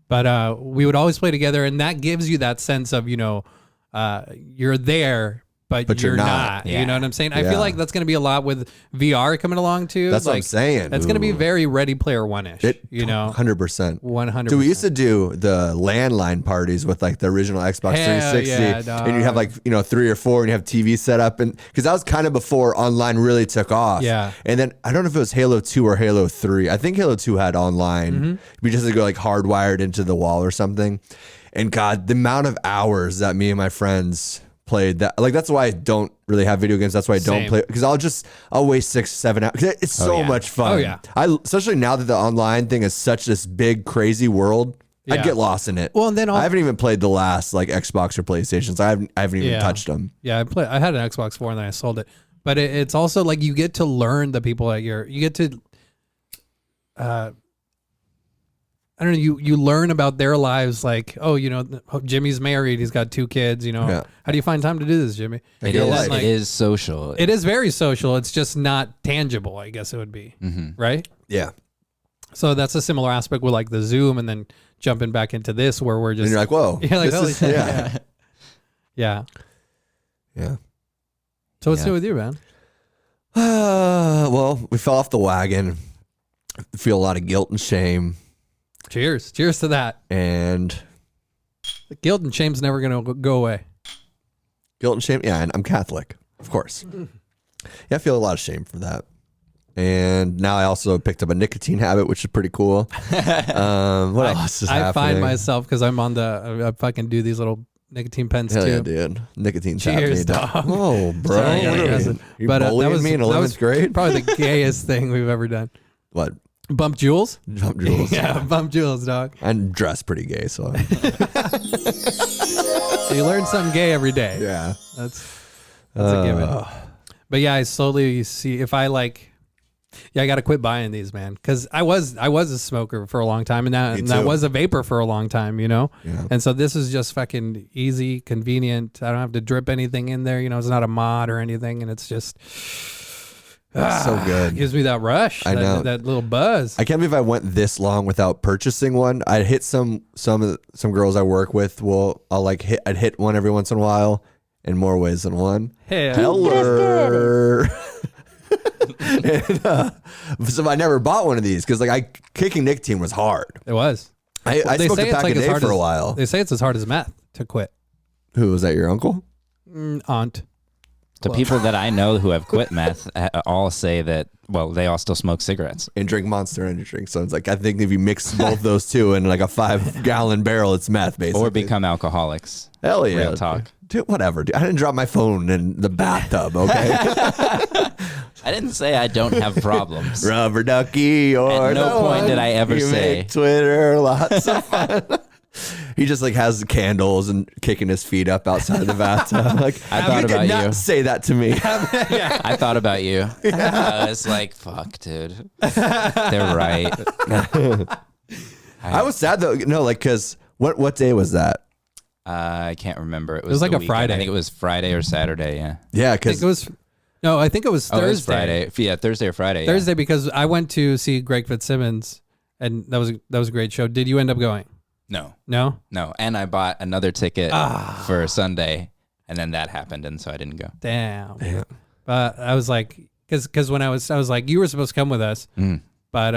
But we would always play together, and that gives you that sense of, you're there, but you're not. Yeah. You know what I'm saying? I feel like that's going to be a lot with VR coming along too. That's what I'm saying. That's going to be very Ready Player One-ish. 100%. 100%. Dude, we used to do the landline parties with like the original Xbox Hell 360, yeah, dog. and you have like 3 or 4, and you have TV set up, and because that was kind of before online really took off. Yeah. And then I don't know if it was Halo 2 or Halo 3. I think Halo 2 had online. We just had to go like hardwired into the wall or something. And God, the amount of hours that me and my friends played that, like, that's why I don't really have video games. That's why I don't play, because I'll waste 6-7 hours. It's so much fun. Oh, yeah. Especially now that the online thing is such this big crazy world. Yeah. I'd get lost in it. Well, and then I haven't even played the last like Xbox or PlayStation. So I haven't even Yeah. touched them. Yeah, I had an Xbox 4 and then I sold it. But it's also like you get to learn the people that you get to, I don't know, you learn about their lives. Like, oh, Jimmy's married. He's got 2 kids, Yeah. How do you find time to do this, Jimmy? It your is, life. it is social. It is very social. It's just not tangible, I guess it would be. Right? Yeah. So that's a similar aspect with like the Zoom and then jumping back into this where we're just. And you're like, whoa. Yeah, like, this holy is- shit. yeah. Yeah. Yeah. So what's Yeah. new with you, man? Well, we fell off the wagon. Feel a lot of guilt and shame. Cheers. Cheers to that. And The guilt and shame's never going to go away. guilt and shame. Yeah, and I'm Catholic, of course. Yeah, I feel a lot of shame for that. And now I also picked up a nicotine habit, which is pretty cool. What else is happening? I find myself because I'm on I fucking do these little nicotine pens Hell too. yeah, dude. Nicotine Cheers, tap me, dog. Oh, bro. Sorry, What are yeah, you, you But bullying me in 11th grade? Probably the gayest thing we've ever done. What? Bump Jules? Jump jewels. Yeah, Bump Jules, dog. I'm dressed pretty gay, so So you learn something gay every day. yeah. That's a given. But yeah, I slowly see if I like. Yeah, I got to quit buying these, man. Because I was a smoker for a long time, and I too. was a vapor for a long time, Yeah. And so this is just fucking easy, convenient. I don't have to drip anything in there. It's not a mod or anything, and it's just So good. gives me that rush. I know. that little buzz. I can't believe I went this long without purchasing one. I'd hit some girls I work with. I'd hit one every once in a while in more ways than one. Hey, Heller. And, so I never bought one of these because kicking nicotine was hard. it was. I They smoked say a it's pack like a as day hard for a as- while. They say it's as hard as meth to quit. Who was that? Your uncle? Aunt. The people that I know who have quit meth all say that, well, they all still smoke cigarettes. And drink Monster Energy drink. So it's I think if you mix both those two in like a 5-gallon barrel, it's meth basically. Or become alcoholics. Hell yeah. Real talk. Dude, whatever, dude. I didn't drop my phone in the bathtub, okay? I didn't say I don't have problems. Rubber ducky or At no point did I ever you say. make Twitter lots of fun. He just has the candles and kicking his feet up outside the bathtub. I thought you did about not you. say that to me. I thought about you. I was like, fuck, dude. They're right. I was sad though, because what day was that? I can't remember. It was like the a weekend. Friday. I think it was Friday or Saturday, yeah. Yeah, I think because it was. No, I think it was Thursday. Oh, it was Friday. Yeah, Thursday or Friday. yeah. Thursday, because I went to see Greg Fitzsimmons, and that was a great show. Did you end up going? No, No. no. And I bought another ticket Ah. for Sunday, and then that happened, and so I didn't go. Damn. But I was like, because when I was like, you were supposed to come with us, Mm. but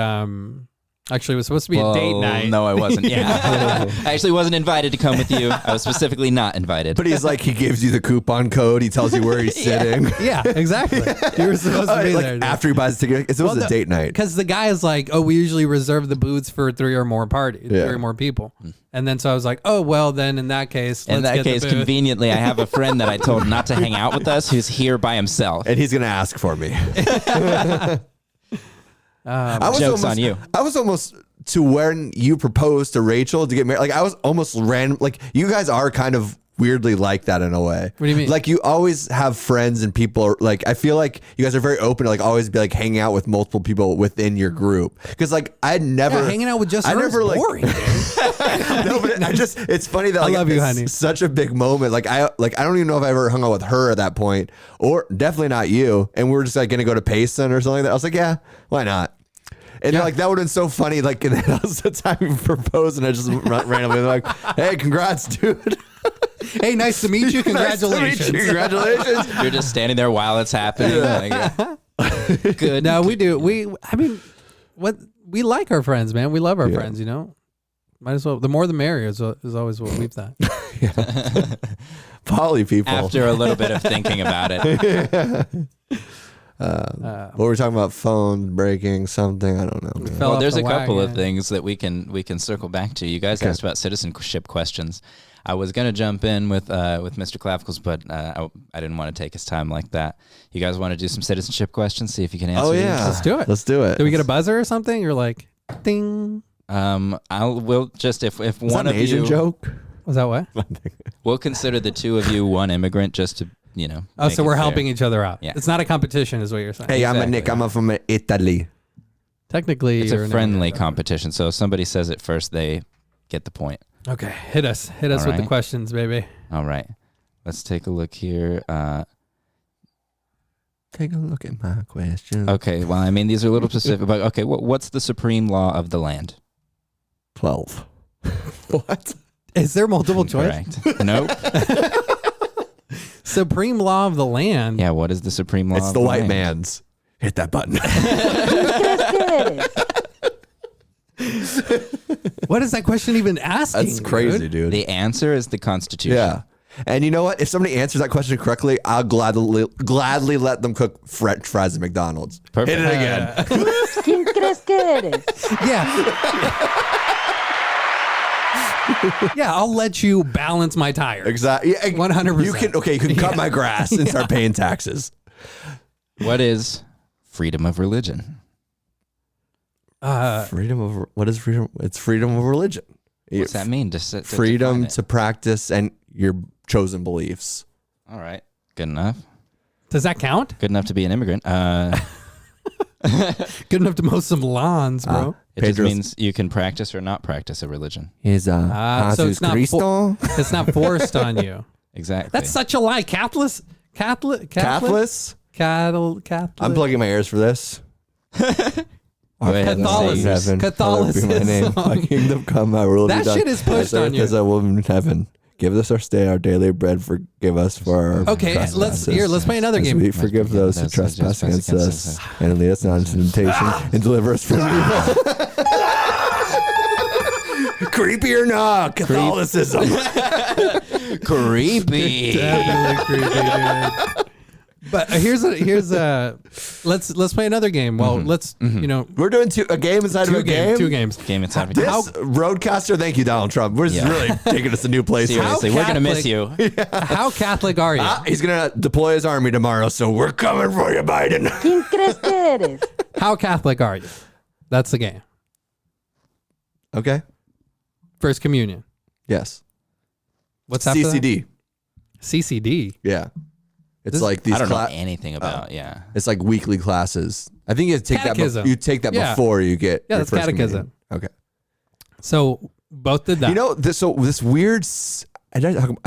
Actually, it was supposed to be a date night. No, I wasn't. Yeah. I actually wasn't invited to come with you. I was specifically not invited. But he's like, he gives you the coupon code. He tells you where he's sitting. Yeah, exactly. You were supposed to be there. After he buys the ticket, it was a date night. Because the guy is like, oh, we usually reserve the booths for 3 or more parties, 3 or more people. And then so I was like, oh, well, then in that case, conveniently, I have a friend that I told not to hang out with us who's here by himself. And he's going to ask for me. Joke's on you. I was almost to when you proposed to Rachel to get married. Like I was almost random. Like you guys are kind of weirdly like that in a way. What do you mean? Like you always have friends and people are like, I feel like you guys are very open to like always be like hanging out with multiple people within your group. Cause like I'd never hanging out with just her is boring. No, but it's funny that like, I love you, honey. Such a big moment. Like I don't even know if I ever hung out with her at that point, or definitely not you. And we were just like gonna go to Payson or something like that. I was like, yeah, why not? And like that would have been so funny. Like, and that was the time you proposed, and I just randomly like, "Hey, congrats, dude! Hey, nice to meet you. Congratulations! Nice to meet you. Congratulations!" You're just standing there while it's happening. Like, good. No, we do. I mean, we like our friends, man. We love our friends. You know, might as well. The more, the merrier is always what we've thought. Poly people. After a little bit of thinking about it. What we're talking about, phones breaking, something, I don't know. Well, there's a couple of things that we can circle back to. You guys asked about citizenship questions. I was going to jump in with Mr. Clavicles, but I didn't want to take his time like that. You guys want to do some citizenship questions? See if you can answer. Oh yeah, let's do it. Let's do it. Do we get a buzzer or something? You're like, ding. We'll just if Is one that of an Asian you joke. Was that what? We'll consider the two of you one immigrant just to Oh, so we're helping each other out. Yeah. It's not a competition, is what you're saying. Hey, Exactly. I'm a Nick. I'm from Italy. Technically, It's you're a friendly competition. So if somebody says it first, they get the point. Okay, hit us with the right. questions, baby. All right, let's take a look here. Take a look at my question. Okay, well, I mean, these are a little specific, but okay, what's the supreme law of the land? 12. What? Is there multiple choice? Correct. Nope. Supreme law of the land. Yeah, what is the supreme law It's of the the white land? man's. Hit that button. What is that question even asking? That's crazy, dude. The answer is the Constitution. Yeah. And you know what? If somebody answers that question correctly, I'll gladly let them cook French fries at McDonald's. Perfect. Hit it again. ¿Quién crees que eres? Yeah. Yeah, I'll let you balance my tires. Exactly. Yeah, 100%. You can cut my grass and start paying taxes. What is freedom of religion? What is freedom? It's freedom of religion. What's that mean? Freedom define it. to practice and your chosen beliefs. All right. Good enough. Does that count? Good enough to be an immigrant. Good enough to mow some lawns, bro. It just means you can practice or not practice a religion. Is So Jesus it's not Cristo? it's not forced on you. Exactly. That's such a lie. Catholic. Catholics? Catholic. I'm plugging my ears for this. Go ahead and say yours. Heaven, hallowed be my name. My kingdom come, my will be That done. shit is pushed as on earth you. as a woman in heaven. Give us our daily bread. Forgive us for our Okay, let's trespasses. play another As game. we forgive those who trespass against us, and lead us not into temptation, and deliver us from evil. Creepy or not, Catholicism. Creepy. Definitely creepy, dude. But here's let's play another game. Well, let's We're doing a game inside of a game. two games. Game inside of This a roadcaster, thank you, Donald Trump. We're just really taking us to new places. Seriously, we're going to miss you. How Catholic are you? He's gonna deploy his army tomorrow, so we're coming for you, Biden. ¿Quién crees que eres? How Catholic are you? That's the game. Okay. First communion. Yes. What's after that? CCD. CCD. Yeah. It's like these. I don't know anything about, It's like weekly classes. I think you have to take Catechism. that. You take that Yeah. before you get. Yeah, your that's first catechism. communion. Okay. So both did that. You know this. So this weird. I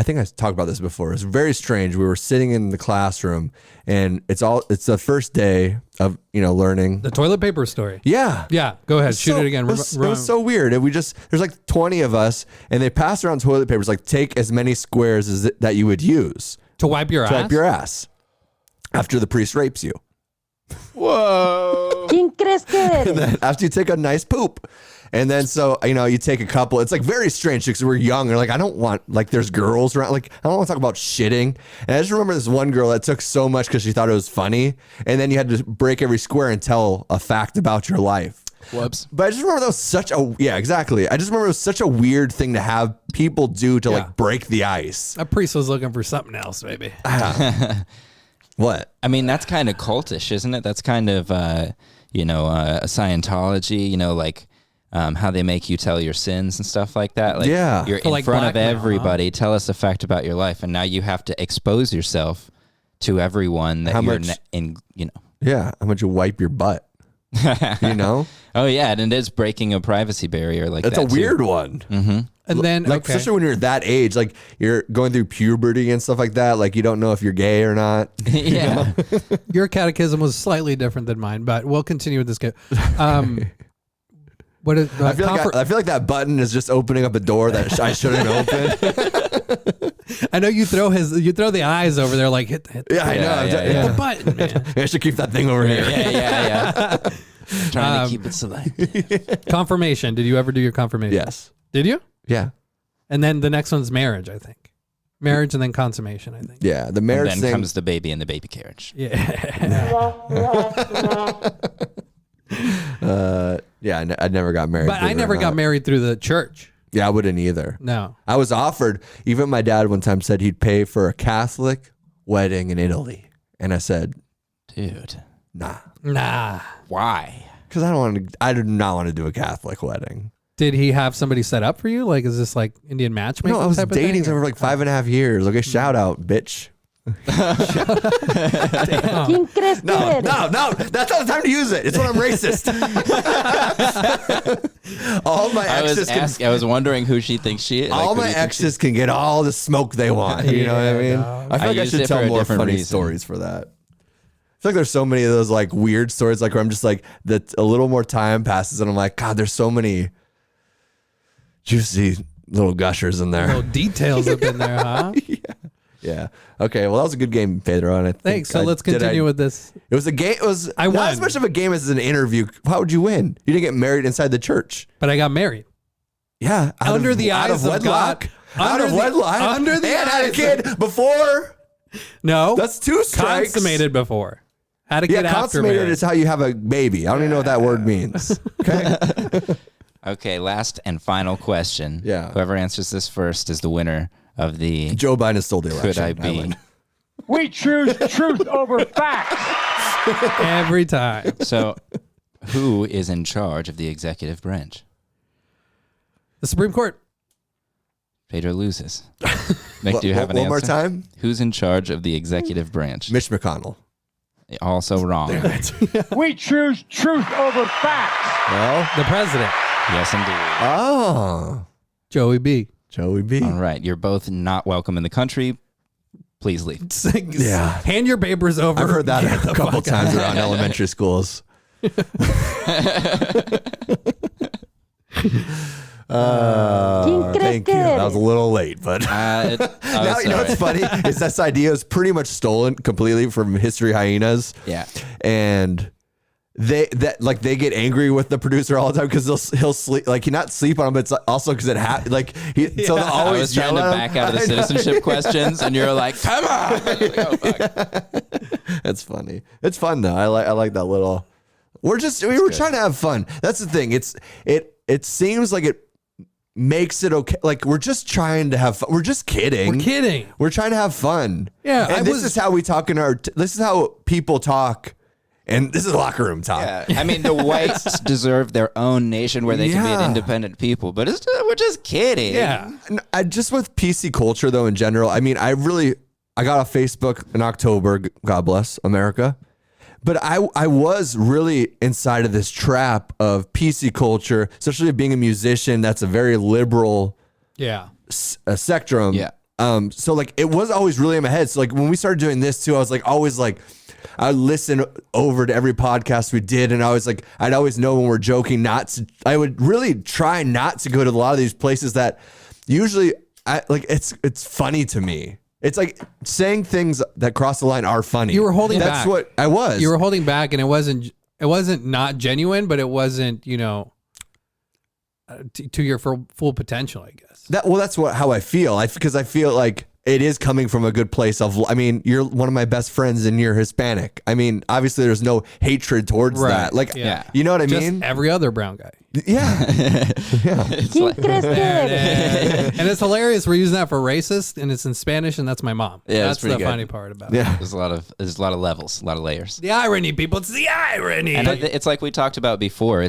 think I talked about this before. It's very strange. We were sitting in the classroom, and it's the first day of learning. the toilet paper story. Yeah. Yeah, go ahead. Shoot So- it again. It was so weird. And there's like 20 of us, and they pass around toilet papers. Like, take as many squares as that you would use to wipe your to ass. wipe your ass after the priest rapes you. Whoa. ¿Quién crees que eres? After you take a nice poop. And then so, you take a couple. It's like very strange because we're young. And like, I don't want, like, there's girls around. Like, I don't want to talk about shitting. And I just remember this one girl that took so much because she thought it was funny. And then you had to break every square and tell a fact about your life. Whoops. But I just remember that was such a, yeah, exactly. I just remember it was such a weird thing to have people do to like break the ice. A priest was looking for something else, maybe. What? I mean, that's kind of cultish, isn't it? That's kind of, Scientology, like how they make you tell your sins and stuff like that. Like, you're in front of everybody. Tell us a fact about your life. And now you have to expose yourself to everyone that Yeah. How much you wipe your butt? Oh, yeah. And it is breaking a privacy barrier like that's that. That's a weird one. Mm-hmm. And then, especially when you're that age, like you're going through puberty and stuff like that. Like you don't know if you're gay or not. Yeah. Your catechism was slightly different than mine, but we'll continue with this. What is, I feel like that button is just opening up a door that I shouldn't open. I know you throw the eyes over there like hit the the button, man. I should keep that thing over here. Yeah. Trying to keep it select. Confirmation. Did you ever do your confirmation? Yes. Did you? Yeah. And then the next one's marriage, I think. Marriage and then consummation, I think. Yeah, the marriage and then comes the baby in the baby carriage. Yeah. I never got married. But I never got married through the church. Yeah, I wouldn't either. No. I was offered, even my dad one time said he'd pay for a Catholic wedding in Italy. And I said, dude, nah. Why? Because I do not want to do a Catholic wedding. Did he have somebody set up for you? Like, is this like Indian matchmaking? No, I was dating someone for like 5.5 years. Okay, shout out, bitch. ¿Quién crees que eres? No, that's not the time to use it. It's when I'm racist. All my exes I was wondering who she thinks she is. All my exes can get all the smoke they want. You know what I mean? I feel like I should tell more funny stories for that. I feel like there's so many of those like weird stories, like where I'm just like that. A little more time passes, and I'm like, God, there's so many juicy little gushers in there. Little details up in there, huh? Yeah. Okay. Well, that was a good game, Pedro. And Thanks. So let's continue with this. It was a game. It was not as much of a game as an interview. How would you win? You didn't get married inside the church. But I got married. Yeah. Under the eyes of God. Out of wedlock. Under the and had a kid before. No. That's 2 strikes. Consummated before. Had a kid after consummated marriage. is how you have a baby. I don't even know what that word means. Okay. Okay. Last and final question. Yeah. Whoever answers this first is the winner of the Joe Biden stole the election. Could I be? We choose truth over facts. Every time. So, who is in charge of the executive branch? The Supreme Court. Pedro loses. Nick, do you have an answer? One more time? Who's in charge of the executive branch? Mitch McConnell. Also wrong. We choose truth over facts. Well, The president. Yes, indeed. oh, Joey B. Joey B. All right. You're both not welcome in the country. Please leave. Yeah. Hand your papers over. I've heard that a couple times around elementary schools. Thank you. That was a little late, but now you know what's funny is this idea is pretty much stolen completely from History Hyenas. Yeah, and they get angry with the producer all the time because he'll sleep he not sleep on him, but it's also because it happened. So they'll always I was trying to back out of the citizenship questions, and you're like, "Come on!" Oh, fuck. That's funny. It's fun though. I like that little. We were trying to have fun. That's the thing. It seems like it makes it okay. Like we're just trying to have fun. We're just kidding. We're kidding. We're trying to have fun. Yeah. And this is how we talk this is how people talk. And this is locker room talk. Yeah. I mean, the whites deserve their own nation where they can be an independent people, but we're just kidding. Yeah. Just with PC culture though, in general, I mean, I got off Facebook in October. God bless America. But I was really inside of this trap of PC culture, especially being a musician. That's a very liberal spectrum. Yeah. So like it was always really in my head. So like when we started doing this too, I was like always like I would listen over to every podcast we did, and I'd always know when we're joking I would really try not to go to a lot of these places that usually it's funny to me. It's like saying things that cross the line are funny. You were holding back. That's what I was. You were holding back, and it wasn't not genuine, but it wasn't, to your full potential, I guess. That's how I feel. Because I feel like it is coming from a good place of, I mean, you're one of my best friends and you're Hispanic. I mean, obviously there's no hatred towards that. Like, you know what I mean? Just every other brown guy. Yeah. ¿Quién crees que eres? And it's hilarious. We're using that for racist, and it's in Spanish, and that's my mom. Yeah, that's the funny part about it. Yeah. There's a lot of levels, a lot of layers. The irony, people. It's the irony. And it's like we talked about before.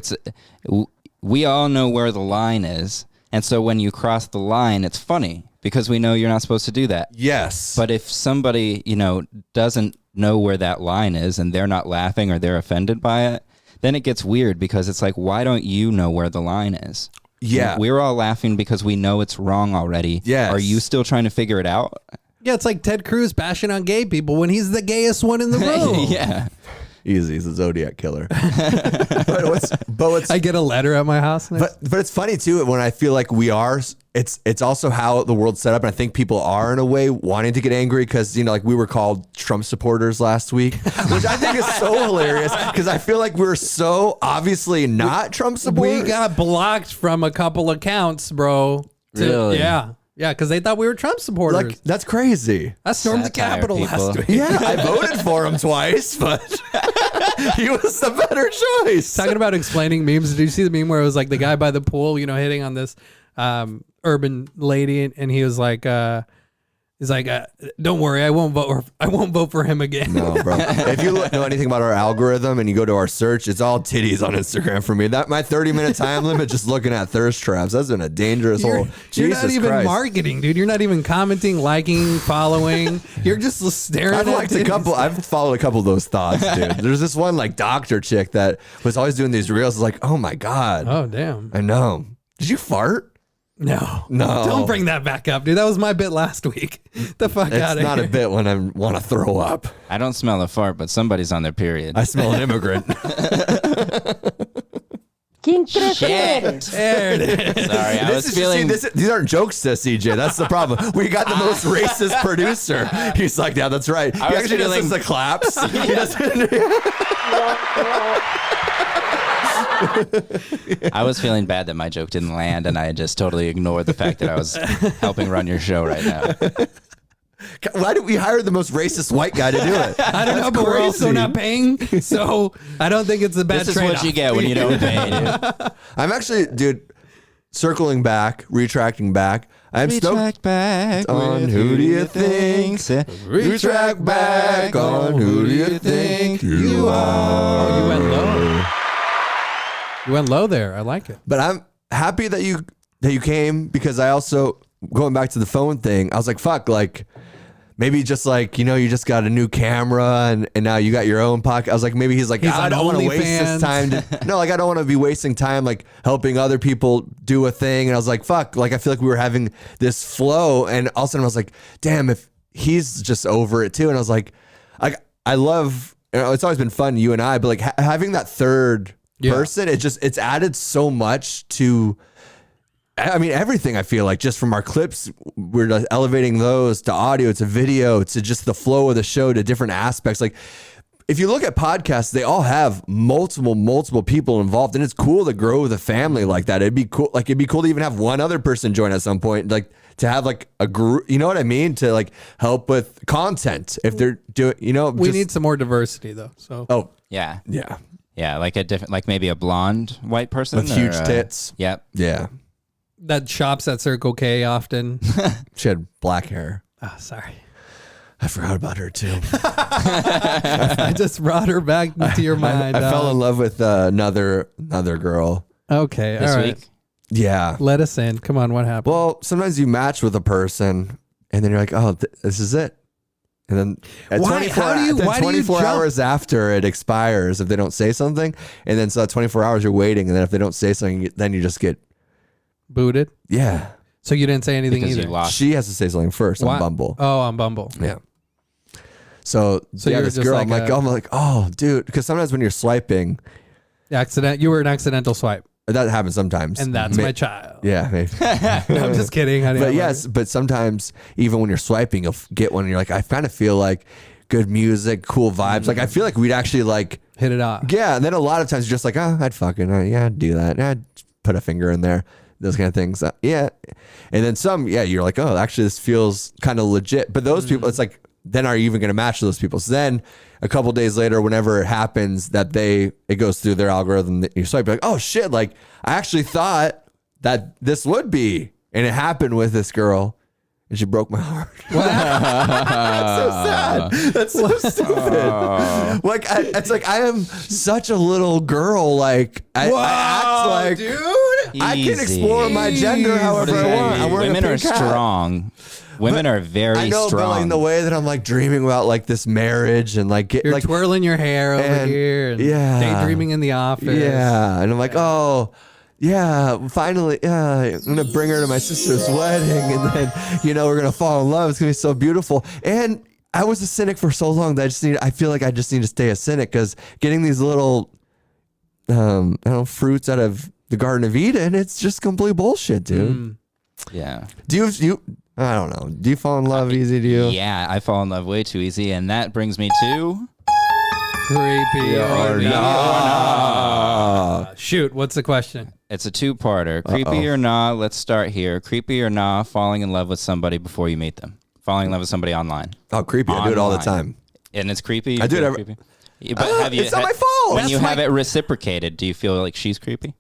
We all know where the line is, and so when you cross the line, it's funny because we know you're not supposed to do that. Yes. But if somebody, doesn't know where that line is and they're not laughing or they're offended by it, then it gets weird because it's like, why don't you know where the line is? Yeah. We're all laughing because we know it's wrong already. Yes. Are you still trying to figure it out? Yeah, it's like Ted Cruz bashing on gay people when he's the gayest one in the room. Yeah. Easy. He's a Zodiac killer. but I get a letter at my house. But it's funny too when I feel like we are. It's also how the world's set up, and I think people are in a way wanting to get angry because like we were called Trump supporters last week, which I think is so hilarious because I feel like we're so obviously not Trump supporters. We got blocked from a couple accounts, bro. Really? Yeah. Yeah, because they thought we were Trump supporters. Like that's crazy. I stormed the Satire, Capitol people. last week. Yeah, I voted for him twice, but he was the better choice. Talking about explaining memes, did you see the meme where it was like the guy by the pool, hitting on this urban lady, and he was like, "Don't worry, I won't vote for him again." No, bro. If you know anything about our algorithm and you go to our search, it's all titties on Instagram for me. That my 30-minute time limit just looking at thirst traps. That's been a dangerous hole. You're Jesus not even Christ. marketing, dude. You're not even commenting, liking, following. You're just staring I've at liked titties. a couple. I've followed a couple of those thoughts, dude. There's this one like doctor chick that was always doing these reels. It's like, oh my god. Oh damn. I know. Did you fart? No. No. Don't bring that back up, dude. That was my bit last week. The fuck It's out of not here. a bit when I want to throw up. I don't smell a fart, but somebody's on their period. I smell an immigrant. ¿Quién crees que eres? There it is. Sorry, I was feeling. These aren't jokes to CJ. That's the problem. We got the most racist producer. He's like, yeah, that's right. He was actually does feeling- the claps. He doesn't. I was feeling bad that my joke didn't land, and I just totally ignored the fact that I was helping run your show right now. Why did we hire the most racist white guy to do it? I don't know, but we're also crazy. not paying, so I don't think it's a bad This is trade-off. what you get when you don't pay, dude. I'm actually, dude, circling back, retracting back. I'm stoked back on who do you think? Retract back on who do you think you are? Oh, you went low. You went low there. I like it. But I'm happy that you came because I also, going back to the phone thing, I was like, fuck, like maybe just like, you just got a new camera and now you got your own pocket. I was like, maybe he's like, He's I on don't want to waste OnlyFans. this time. No, like I don't want to be wasting time like helping other people do a thing. And I was like, fuck, like I feel like we were having this flow. And all of a sudden I was like, damn, if he's just over it too. And I was like, I love, it's always been fun, you and I, but like having that third person, it's added so much to, I mean, everything. I feel like just from our clips, we're like elevating those to audio, to video, to just the flow of the show, to different aspects. Like if you look at podcasts, they all have multiple people involved, and it's cool to grow the family like that. It'd be cool. Like it'd be cool to even have one other person join at some point, like to have like a group, you know what I mean? To like help with content if they're doing, We need some more diversity though. So Oh Yeah, yeah. yeah, like a different, like maybe a blonde white person With huge tits. Yep. Yeah. that shops at Circle K often. She had black hair. Oh, sorry. I forgot about her too. I just brought her back into your mind. I fell in love with another girl. Okay, This all right. week. Yeah. Let us in. Come on, what happened? Well, sometimes you match with a person and then you're like, oh, this is it. And then at Why- 24, how do you- then why do you 24 jump? hours after it expires, if they don't say something, and then so at 24 hours you're waiting, and then if they don't say something, then you just get, Booted. yeah. So you didn't say anything Because either. you lost. She has to say something first Why- on Bumble. Oh, on Bumble. Yeah. So yeah, you're this just girl, like I'm like, oh, dude, because sometimes when you're swiping, You were an accidental swipe. That happens sometimes. And that's my child. Yeah, maybe. No, I'm just kidding. But yes, but sometimes even when you're swiping, you'll get one and you're like, I kind of feel like good music, cool vibes. Like I feel like we'd actually like hit it off. Yeah, and then a lot of times you're just like, oh, I'd fucking I'd do that. I'd put a finger in there. Those kind of things. Yeah. And then some, you're like, oh, actually this feels kind of legit. But those people, it's like, then are you even going to match those people? So then a couple days later, whenever it happens that it goes through their algorithm, that you swipe, like, oh shit, like I actually thought that this would be, and it happened with this girl, and she broke my heart. That's so sad. That's so stupid. Like it's like I am such a little girl. Like I act like, dude, I can explore my gender however I want. Women are strong. Women are very strong. But like the way that I'm like dreaming about like this marriage and like you're twirling your hair over here and daydreaming in the office. Yeah, and I'm like, oh. Yeah, finally, I'm going to bring her to my sister's wedding, and then, we're going to fall in love. It's going to be so beautiful. And I was a cynic for so long that I feel like I just need to stay a cynic, because getting these little, fruits out of the Garden of Eden, it's just complete bullshit, dude. Yeah. Do you, I don't know. Do you fall in love easy, do you? Yeah, I fall in love way too easy, and that brings me to... Creepy or not. Shoot, what's the question? It's a two-parter. Creepy or nah, let's start here. Creepy or nah, falling in love with somebody before you meet them. Falling in love with somebody online. Oh, creepy. I do it all the time. And it's creepy? I do it creepy? But it's not my fault. When you have it reciprocated, do you feel like she's creepy?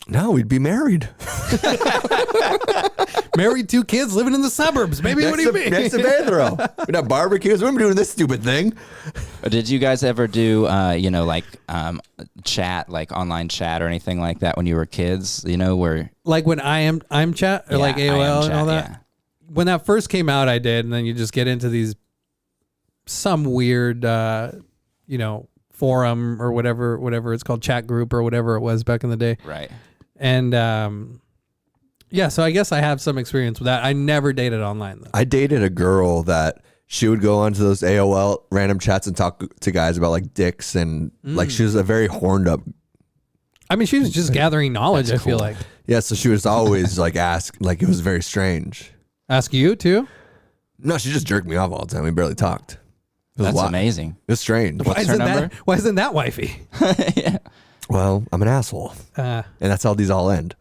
No, we'd be married. Married, 2 kids, living in the suburbs. Maybe what do you mean? Next to Pedro. We'd have barbecues. We're doing this stupid thing. Did you guys ever do, chat, like online chat or anything like that when you were kids? Where like when I'm chat or like AOL and all that. Yeah. When that first came out, I did, and then you just get into some weird, forum or whatever it's called, chat group or whatever it was back in the day. Right. And so I guess I have some experience with that. I never dated online though. I dated a girl that she would go onto those AOL random chats and talk to guys about like dicks and like she was a very horned up. I mean, she was just gathering knowledge. I feel like. Yeah, so she was always like ask, like it was very strange. Ask you too? No, she just jerked me off all the time. We barely talked. That's amazing. It was strange. Why isn't that wifey? Yeah. Well, I'm an asshole, and that's how these all end.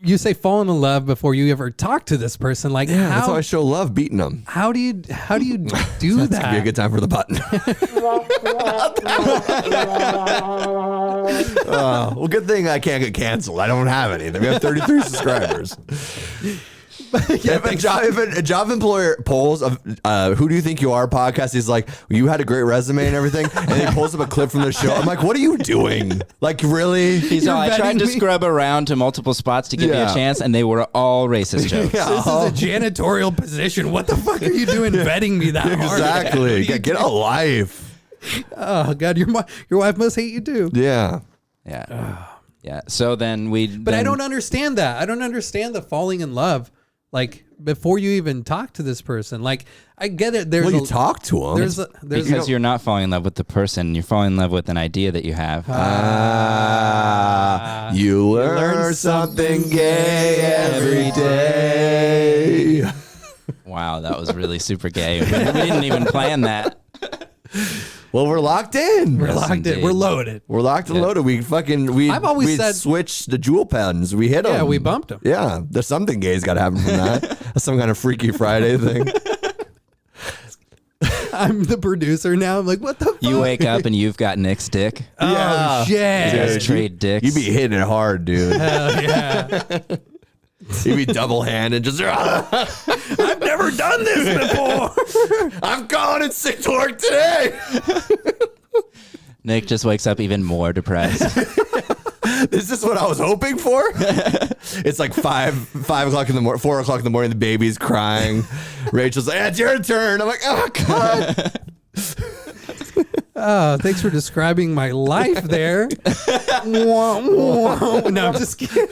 You say falling in love before you ever talk to this person? Like, yeah, that's how I show love, beating them. How do you do that? That's gonna be a good time for the button. Well, good thing I can't get canceled. I don't have any. We have 33 subscribers. Yeah, if a job employer polls of who do you think you are podcast, he's like, you had a great resume and everything, and he pulls up a clip from the show. I'm like, what are you doing? Like, really? He's all, I tried to scrub around to multiple spots to give you a chance, and they were all racist jokes. Yeah. This is a janitorial position. What the fuck are you doing vetting me that hard? Exactly. Get a life. Oh God, your wife must hate you too. Yeah. Yeah. Yeah. So then I don't understand that. I don't understand the falling in love. Like before you even talk to this person, like I get it. You talk to them. Because you're not falling in love with the person. You're falling in love with an idea that you have. You learn something gay every day. Wow, that was really super gay. We didn't even plan that. Well, we're locked in. We're locked in. We're loaded. We're locked and loaded. We switched the jewel pens. We hit them. Yeah, we bumped them. Yeah, there's something gay's got to happen from that. That's some kind of Freaky Friday thing. I'm the producer now. I'm like, what the fuck? You wake up and you've got Nick's dick. Oh, shit. You guys trade dicks. You be hitting it hard, dude. Hell yeah. You'd be double-handed. Just, I've never done this before. I'm calling it sick to work today. Nick just wakes up even more depressed. Is this what I was hoping for? It's like 5 o'clock in the morning, 4 o'clock in the morning. The baby's crying. Rachel's like, it's your turn. I'm like, oh, God. Oh, thanks for describing my life there. No, I'm just kidding.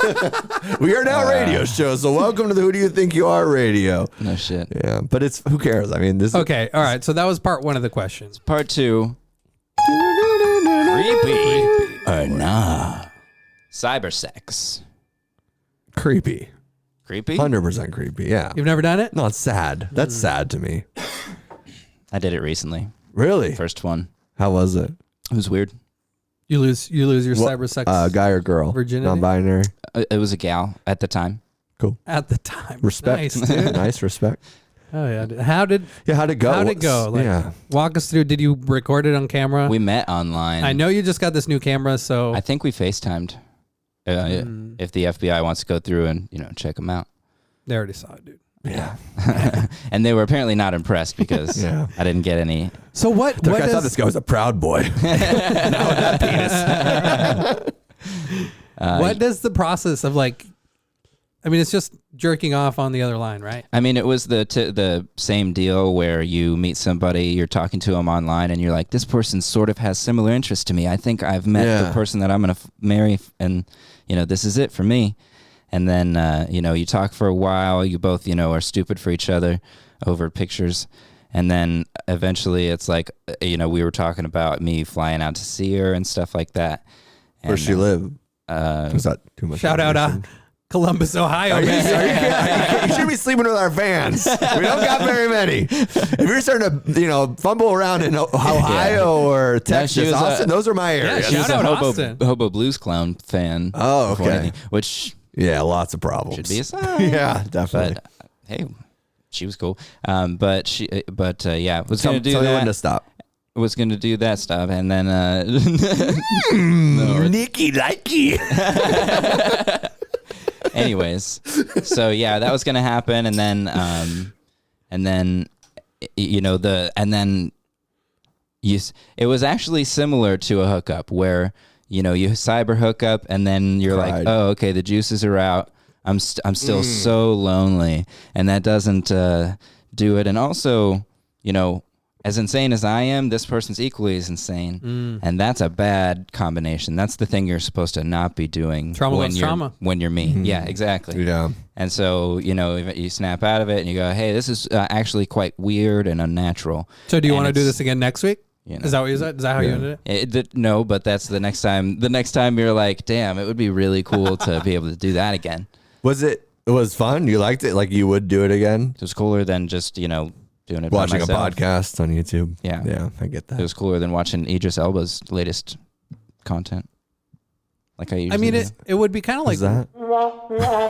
We are now a radio show, so welcome to the Who Do You Think You Are radio. No shit. Yeah, but who cares? I mean, this okay, all right. So that was part one of the questions. Part two, Creepy or nah? Cyber sex. Creepy. Creepy? 100% creepy. Yeah. You've never done it? No, it's sad. That's sad to me. I did it recently. Really? First one. How was it? It was weird. You lose your cyber sex Guy or girl? virginity? Non-binary. It was a gal at the time. Cool. At the time. Respect. Nice, dude. Nice respect. Oh yeah. How'd it go? How'd it go? Like, walk us through. Did you record it on camera? We met online. I know you just got this new camera, so I think we FaceTimed. If the FBI wants to go through and check them out. they already saw it, dude. Yeah. And they were apparently not impressed because I didn't get any. So what? I thought this guy was a proud boy. Not with that penis. What does the process of like? I mean, it's just jerking off on the other line, right? I mean, it was the same deal where you meet somebody, you're talking to them online, and you're like, this person sort of has similar interests to me. I think I've met the person that I'm going to marry, and this is it for me. And then you talk for a while. You both are stupid for each other over pictures, and then eventually it's like we were talking about me flying out to see her and stuff like that. Where she live? Is that too much? Shout out Columbus, Ohio. You should be sleeping with our fans. We don't got very many. If you're starting to, fumble around in Ohio or Texas, Austin, those are my areas. shout out a Austin. Hobo Blues Clown fan. Oh, okay. Which lots of problems. should be a sign. Yeah, definitely. But hey, she was cool. Was going to do tell me that. when to stop. Was going to do that stuff, and then Nicky likey. anyways, so that was going to happen, and then it was actually similar to a hookup where you cyber hookup, and then you're like, oh, okay, the juices are out. I'm still so lonely, and that doesn't do it. And also, as insane as I am, this person's equally as insane, and that's a bad combination. That's the thing you're supposed to not be doing when you're me. Mm-hmm. Yeah, exactly. Yeah. And so, you snap out of it and you go, hey, this is actually quite weird and unnatural. So do you want to do this again next week? You know. Is that what you said? Is that how you ended it? No, but that's the next time. The next time you're like, damn, it would be really cool to be able to do that again. It was fun? You liked it? Like you would do it again? It was cooler than just, doing it Watching by a myself. podcast on YouTube. Yeah. Yeah, I get that. It was cooler than watching Idris Elba's latest content. Like I usually I mean, do. it would be kind of like that?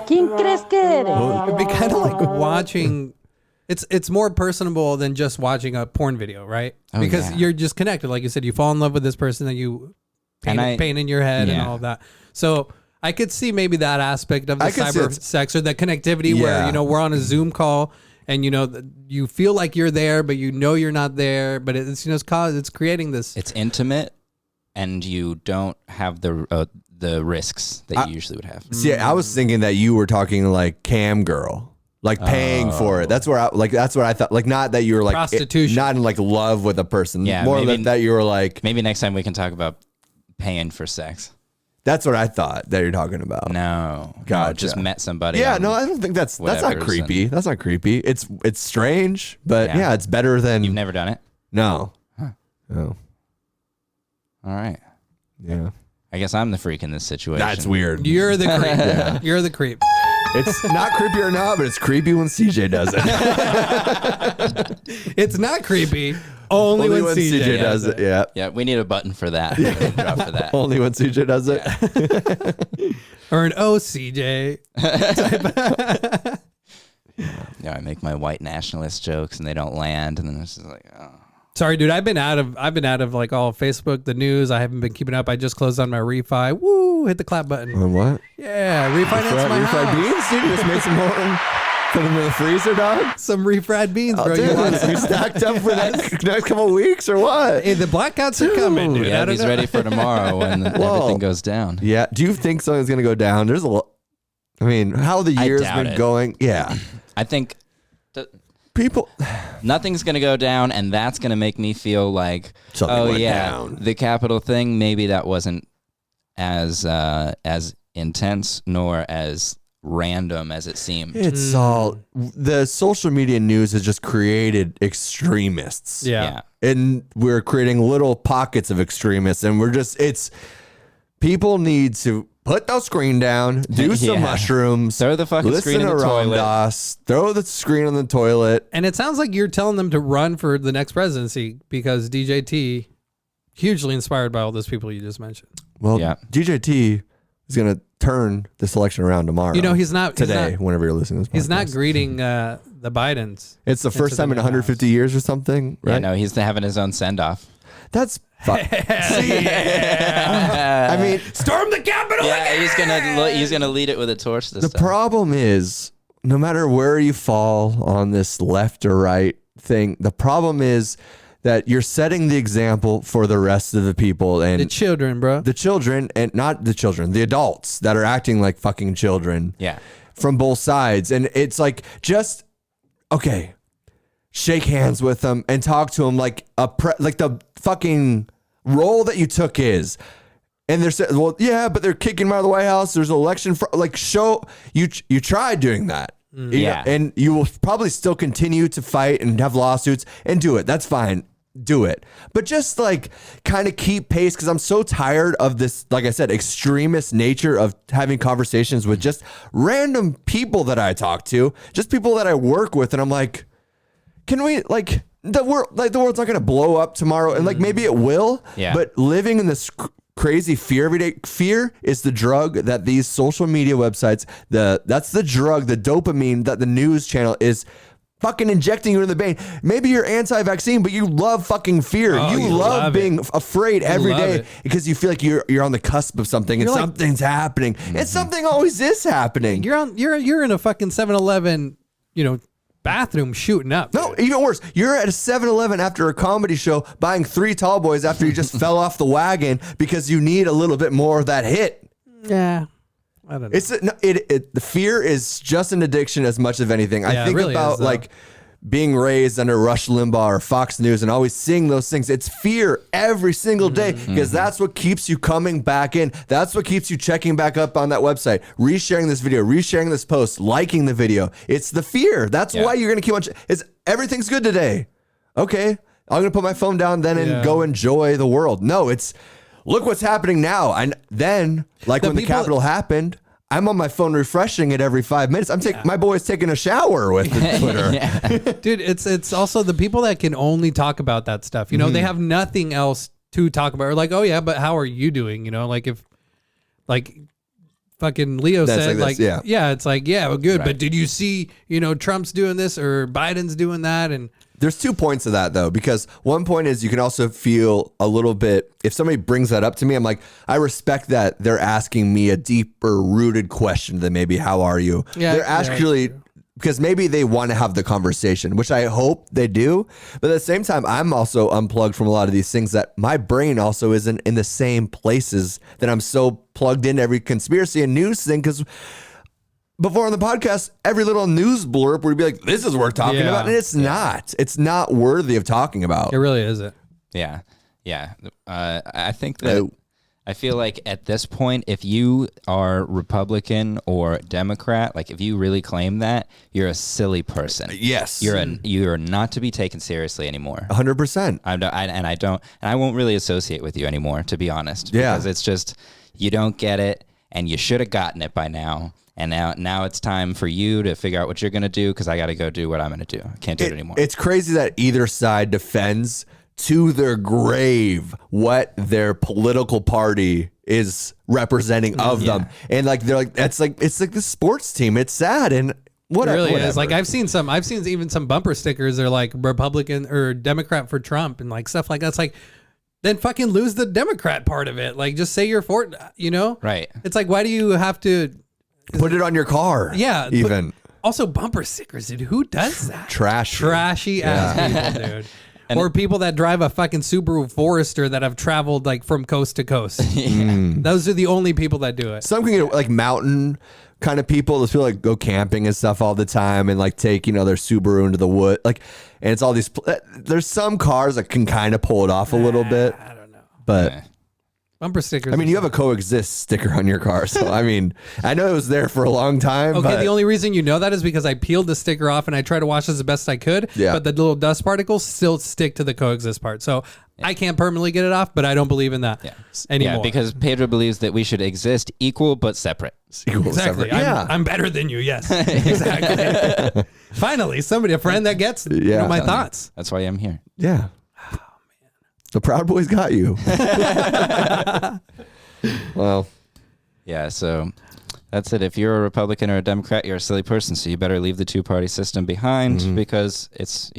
¿Quién crees que eres? it'd be kind of like watching. It's more personable than just watching a porn video, right? Oh, because yeah. you're just connected. Like you said, you fall in love with this person that you paint in your head and all of that. So I could see maybe that aspect of the cyber sex or the connectivity where we're on a Zoom call and you feel like you're there, but you're not there. But it's creating this. It's intimate, and you don't have the risks that you usually would have. See, I was thinking that you were talking like cam girl. Like paying for it. That's where that's what I thought. Like not that you were like prostitution, not in like love with a person. Yeah, more that you were like. Maybe next time we can talk about paying for sex. That's what I thought that you're talking about. No, Gotcha. just met somebody. Yeah, no, I don't think that's not creepy. That's not creepy. It's strange, but yeah, it's better than. You've never done it? No. Huh. No. All right. Yeah. I guess I'm the freak in this situation. That's weird. You're the creep. Yeah. You're the creep. It's not creepy or not, but it's creepy when CJ does it. It's not creepy. Only when CJ does it. Yeah. Yeah, we need a button for that. Drop for that. Only when CJ does it. Or an CJ. Yeah, I make my white nationalist jokes and they don't land, and then it's just like, oh. Sorry, dude. I've been out of like all Facebook, the news. I haven't been keeping up. I just closed on my refi. Woo! Hit the clap button. On what? Yeah, refinance my house. Beans, dude. You just made some more. Put them in the freezer, dog. Some refried beans, bro. Dude, you stacked up for the next couple of weeks or what? Hey, the blackouts are coming, dude. Yeah, he's ready for tomorrow when everything goes down. Yeah. Do you think something's gonna go down? There's a lot. I mean, how the year's been going? Yeah. I think people. Nothing's gonna go down, and that's gonna make me feel like, something went down. The Capitol thing. Maybe that wasn't as intense nor as random as it seemed. It's all the social media news has just created extremists. Yeah. and we're creating little pockets of extremists, and people need to put the screen down, do some mushrooms, throw the fucking screen in the toilet, throw the screen on the toilet. And it sounds like you're telling them to run for the next presidency because DJT, hugely inspired by all those people you just mentioned. Well, DJT is going to turn this election around tomorrow. You know, he's not today. Whenever you're listening to this podcast. He's not greeting the Bidens. It's the first time in 150 years or something, right? Yeah, no, he's having his own send off. That's I mean, storm the Capitol. Yeah, he's gonna lead it with a torch this time. The problem is, no matter where you fall on this left or right thing, the problem is that you're setting the example for the rest of the people and the children, bro. The children, and not the children, the adults that are acting like fucking children. Yeah, from both sides, and it's like just okay. Shake hands with them and talk to them like like the fucking role that you took is. And they're saying, well, yeah, but they're kicking him out of the White House. There's an election. Show you tried doing that. Yeah. And you will probably still continue to fight and have lawsuits and do it. That's fine. Do it. But just like kind of keep pace, because I'm so tired of this, like I said, extremist nature of having conversations with just random people that I talk to, just people that I work with. And I'm like, can we the world's not going to blow up tomorrow, and maybe it will. Yeah. But living in this crazy fear every day, fear is the drug that these social media websites, that's the drug, the dopamine that the news channel is fucking injecting you in the vein. Maybe you're anti-vaccine, but you love fucking fear. Oh, you love being afraid every day because you feel like you're on the cusp of something and something's happening, and something always is happening. You're in a fucking 7-Eleven, bathroom shooting up. No, even worse. You're at a 7-Eleven after a comedy show buying 3 tall boys after you just fell off the wagon because you need a little bit more of that hit. Yeah. I don't know. The fear is just an addiction as much as anything. I think really about being raised under Rush Limbaugh or Fox News and always seeing those things. It's fear every single day because that's what keeps you coming back in. That's what keeps you checking back up on that website, resharing this video, resharing this post, liking the video. It's the fear. That's why you're going to keep on. Everything's good today. Okay, I'm going to put my phone down then and go enjoy the world. No, it's look what's happening now. And then when the Capitol happened, I'm on my phone refreshing it every 5 minutes. My boy's taking a shower with the Twitter. Dude, it's also the people that can only talk about that stuff. They have nothing else to talk about. Or oh yeah, but how are you doing? If fucking Leo said it's well, good. Right. But did you see, Trump's doing this or Biden's doing that? And there's 2 points of that though, because one point is you can also feel a little bit, if somebody brings that up to me, I'm like, I respect that they're asking me a deeper rooted question than maybe how are you? Yeah, they're actually, because maybe they want to have the conversation, which I hope they do. But at the same time, I'm also unplugged from a lot of these things that my brain also isn't in the same places that I'm so plugged into every conspiracy and news thing. Because before on the podcast, every little news blurb would be like, this is worth talking about. And it's not. It's not worthy of talking about. It really isn't. Yeah. Yeah. I think that I feel like at this point, if you are Republican or Democrat, if you really claim that, you're a silly person. Yes. You're not to be taken seriously anymore. 100%. I won't really associate with you anymore, to be honest. Because it's just, you don't get it, and you should have gotten it by now. And now it's time for you to figure out what you're going to do, because I got to go do what I'm going to do. I can't do it anymore. It's crazy that either side defends to their grave what their political party is representing of them. And they're like, it's like the sports team. It's sad. And whatever. It really is. I've seen even some bumper stickers. They're like Republican or Democrat for Trump and stuff like that. It's like, then fucking lose the Democrat part of it. Just say you're for, Right. It's like, why do you have to put it on your car? Yeah. Even. Also bumper stickers, dude. Who does that? Trashy ass people, dude. Or people that drive a fucking Subaru Forester that have traveled from coast to coast. Those are the only people that do it. Some can get mountain kind of people. Those people go camping and stuff all the time and take their Subaru into the wood. And it's all these. There's some cars that can kind of pull it off a little bit. I don't know. But Bumper stickers. I mean, you have a coexist sticker on your car, so I mean, I know it was there for a long time. Okay, but the only reason you know that is because I peeled the sticker off and I tried to wash this the best I could, but the little dust particles still stick to the coexist part. So I can't permanently get it off, but I don't believe in that anymore. Yeah, because Pedro believes that we should exist equal but separate. Exactly. I'm better than you. Yes, exactly. Finally, a friend that gets my thoughts. That's why I'm here. Yeah. The Proud Boys got you. Well, yeah, so that's it. If you're a Republican or a Democrat, you're a silly person. So you better leave the two-party system behind because it's,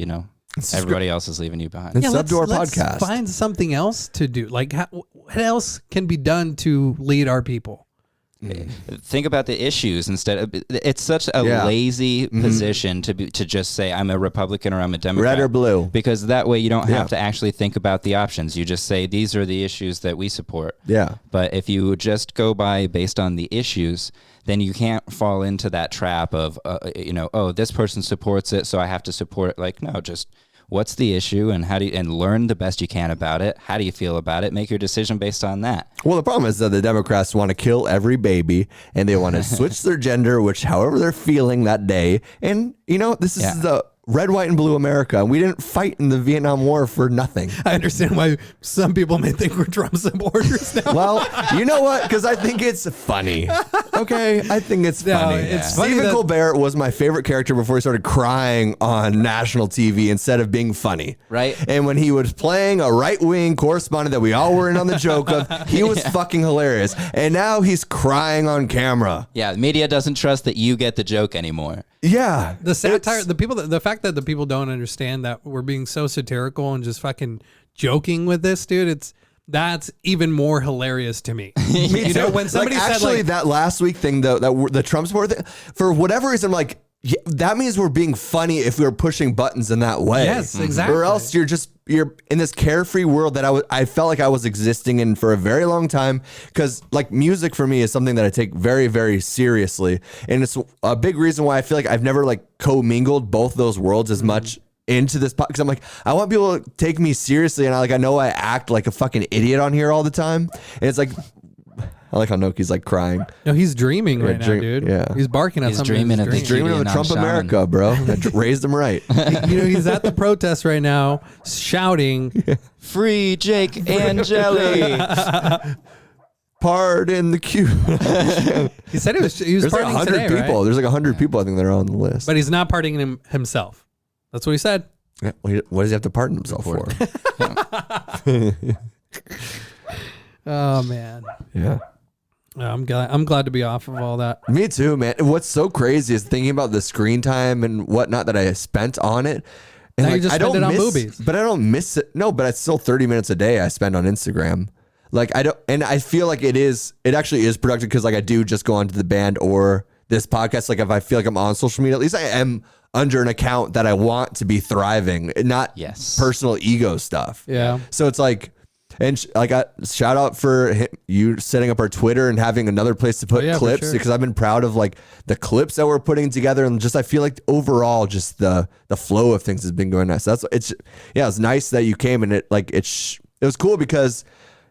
everybody else is leaving you behind. And sub to our podcast. Let's find something else to do. Like, what else can be done to lead our people? Think about the issues instead of, it's such a lazy position to just say I'm a Republican or I'm a Democrat. Red or blue. Because that way you don't have to actually think about the options. You just say these are the issues that we support. Yeah. But if you just go by based on the issues, then you can't fall into that trap of this person supports it, so I have to support it. Like, no, just what's the issue and and learn the best you can about it. How do you feel about it? Make your decision based on that. Well, the problem is that the Democrats want to kill every baby and they want to switch their gender, however they're feeling that day. And, this is the red, white, and blue America. We didn't fight in the Vietnam War for nothing. I understand why some people may think we're Trump supporters now. Well, you know what? Because I think it's funny. Okay? I think it's funny. It's funny Stephen Colbert was my favorite character before he started crying on national TV instead of being funny. Right. And when he was playing a right-wing correspondent that we all were in on the joke of, he was fucking hilarious. And now he's crying on camera. Yeah, the media doesn't trust that you get the joke anymore. Yeah. The satire, the fact that the people don't understand that we're being so satirical and just fucking joking with this, dude, that's even more hilarious to me. Me too. When somebody said that last week thing though, that the Trump support thing, for whatever reason, that means we're being funny if we were pushing buttons in that way. Yes, exactly. Or else you're in this carefree world that I felt like I was existing in for a very long time. Because music for me is something that I take very, very seriously, and it's a big reason why I feel like I've never commingled both those worlds as much into this podcast. I'm I want people to take me seriously, and I know I act like a fucking idiot on here all the time, and it's I like how Noki's crying. No, he's dreaming right now, dude. Yeah. He's barking at something. He's dreaming of a Trump America, bro. That raised him right. He's at the protest right now shouting, "Free Jake Angeli." Pardon the queue. He said he was There's partying 100 today, people. right? There's 100 people I think that are on the list. But he's not partying himself. That's what he said. Yeah, what does he have to pardon himself for? Oh man. Yeah. I'm glad to be off of all that. Me too, man. What's so crazy is thinking about the screen time and whatnot that I spent on it. And now you just spend it on movies. But I don't miss it. No, but it's still 30 minutes a day I spend on Instagram. I feel like it actually is productive because I do just go onto the band or this podcast. If I feel like I'm on social media, at least I am under an account that I want to be thriving, not personal ego stuff. Yeah. So it's shout out for you setting up our Twitter and having another place to put clips because I've been proud of the clips that we're putting together, and just I feel like overall just the flow of things has been going nice. So it's nice that you came, and it was cool because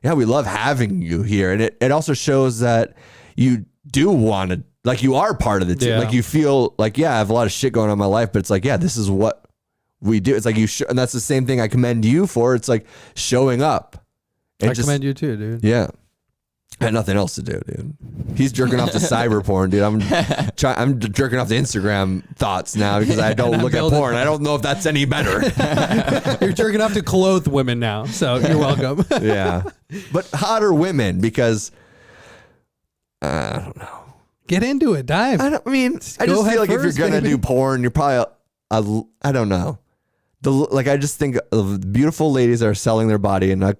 we love having you here, and it also shows that you do want to you are part of the team. You feel I have a lot of shit going on in my life, but it's this is what we do. It's you and that's the same thing I commend you for. It's showing up. I commend you too, dude. Yeah. I had nothing else to do, dude. He's jerking off to cyber porn, dude. I'm jerking off to Instagram thoughts now because I don't look at porn. I don't know if that's any better. You're jerking off to clothed women now, so you're welcome. Yeah. But hotter women because I don't know. Get into it. Dive. I just feel like if you're going to do porn, you're probably, I don't know. I just think of beautiful ladies that are selling their body in a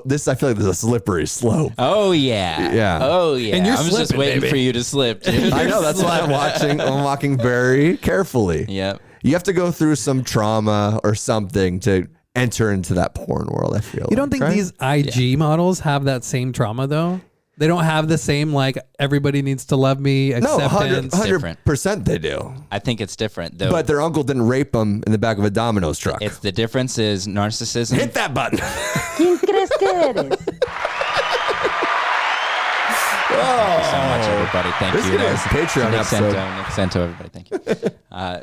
this I feel like there's a slippery slope. Oh yeah. Yeah. Oh yeah. And you're I'm just waiting for you to slip, dude. I know, that's why I'm watching. I'm walking very carefully. Yep. You have to go through some trauma or something to enter into that porn world, I feel. You don't think these IG models have that same trauma though? They don't have the same everybody needs to love me acceptance. No, 100% they do. I think it's different though. But their uncle didn't rape them in the back of a Domino's truck. It's the difference is narcissism. Hit that button. ¿Quién crees que eres? you so much, everybody. Thank This you. is a Patreon Nick episode. Nick Cento, everybody. Thank you.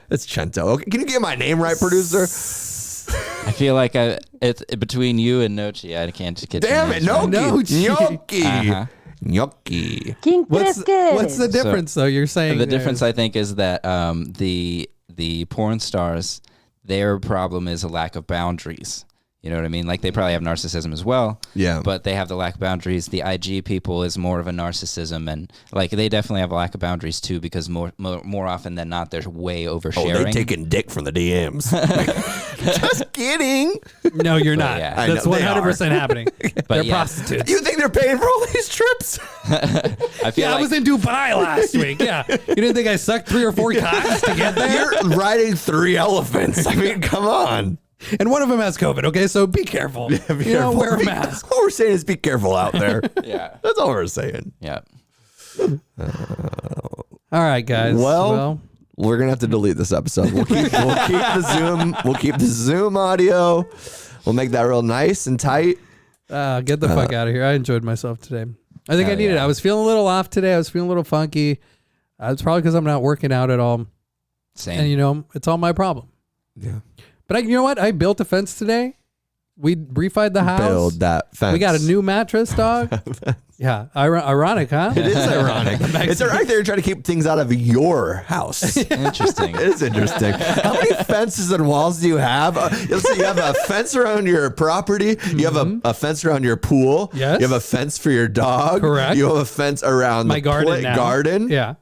It's Chento. Okay, can you get my name right, producer? I feel like it's between you and Nochi. I can't get. Damn it, Nochi. Gnocchi. Uh-huh. Gnocchi. ¿Quién crees que eres? What's the difference, though? You're saying The difference, I think, is that the porn stars, their problem is a lack of boundaries. You know what I mean? Like, they probably have narcissism as well. Yeah. But they have the lack of boundaries. The IG people is more of a narcissism, and like they definitely have a lack of boundaries too, because more often than not, they're way oversharing. Oh, they taking dick from the DMs. Just kidding. No, you're not. yeah. That's I know, they 100% happening. They're yeah. prostitutes. You think they're paying for all these trips? I feel Yeah, I like was in Dubai last week. Yeah. You didn't think I sucked 3 or 4 cocks to get there? You're riding 3 elephants. I mean, come on. And one of them has COVID, okay? So be careful. Be You know, careful. wear a mask. All we're saying is be careful out there. yeah, That's all we're saying. yeah. All right, guys. Well, we're gonna have to delete this episode. We'll keep the Zoom. We'll keep the Zoom audio. We'll make that real nice and tight. Get the fuck out of here. I enjoyed myself today. I think I needed it. I was feeling a little off today. I was feeling a little funky. It's probably because I'm not working out at all. Same. And, you know, it's all my problem. Yeah. But you know what? I built a fence today. We refied the house. Build that fence. We got a new mattress, dog. Yeah. Ironic, huh? It is ironic. It's ironic they're trying to keep things out of your house. Interesting. It is interesting. How many fences and walls do you have? Let's say you have a fence around your property. You have a fence around your pool. Yes. You have a fence for your dog. Correct. You have a fence around My the garden now. garden. Yeah.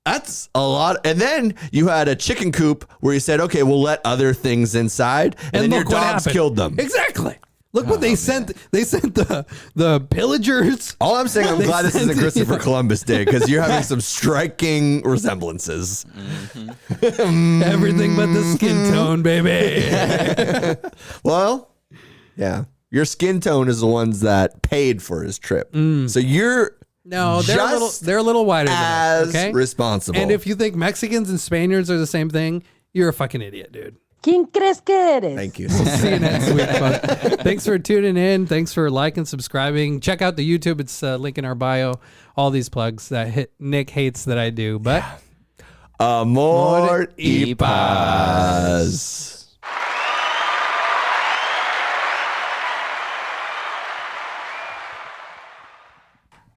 That's a lot. And then you had a chicken coop where you said, okay, we'll let other things inside. And then your look what dogs happened. killed them. Exactly. Look what they sent. They sent the pillagers. All I'm saying, I'm They glad this isn't sent- Christopher Columbus Day because you're having some striking resemblances. Everything but the skin tone, baby. Well, yeah. Your skin tone is the ones that paid for his trip. So you're No, just they're a little wider than as us, okay? responsible. And if you think Mexicans and Spaniards are the same thing, you're a fucking idiot, dude. ¿Quién crees que eres? Thank you. See you next week, folks. Thanks for tuning in. Thanks for liking, subscribing. Check out the YouTube. It's link in our bio. All these plugs that Nick hates that I do. But Amor y paz.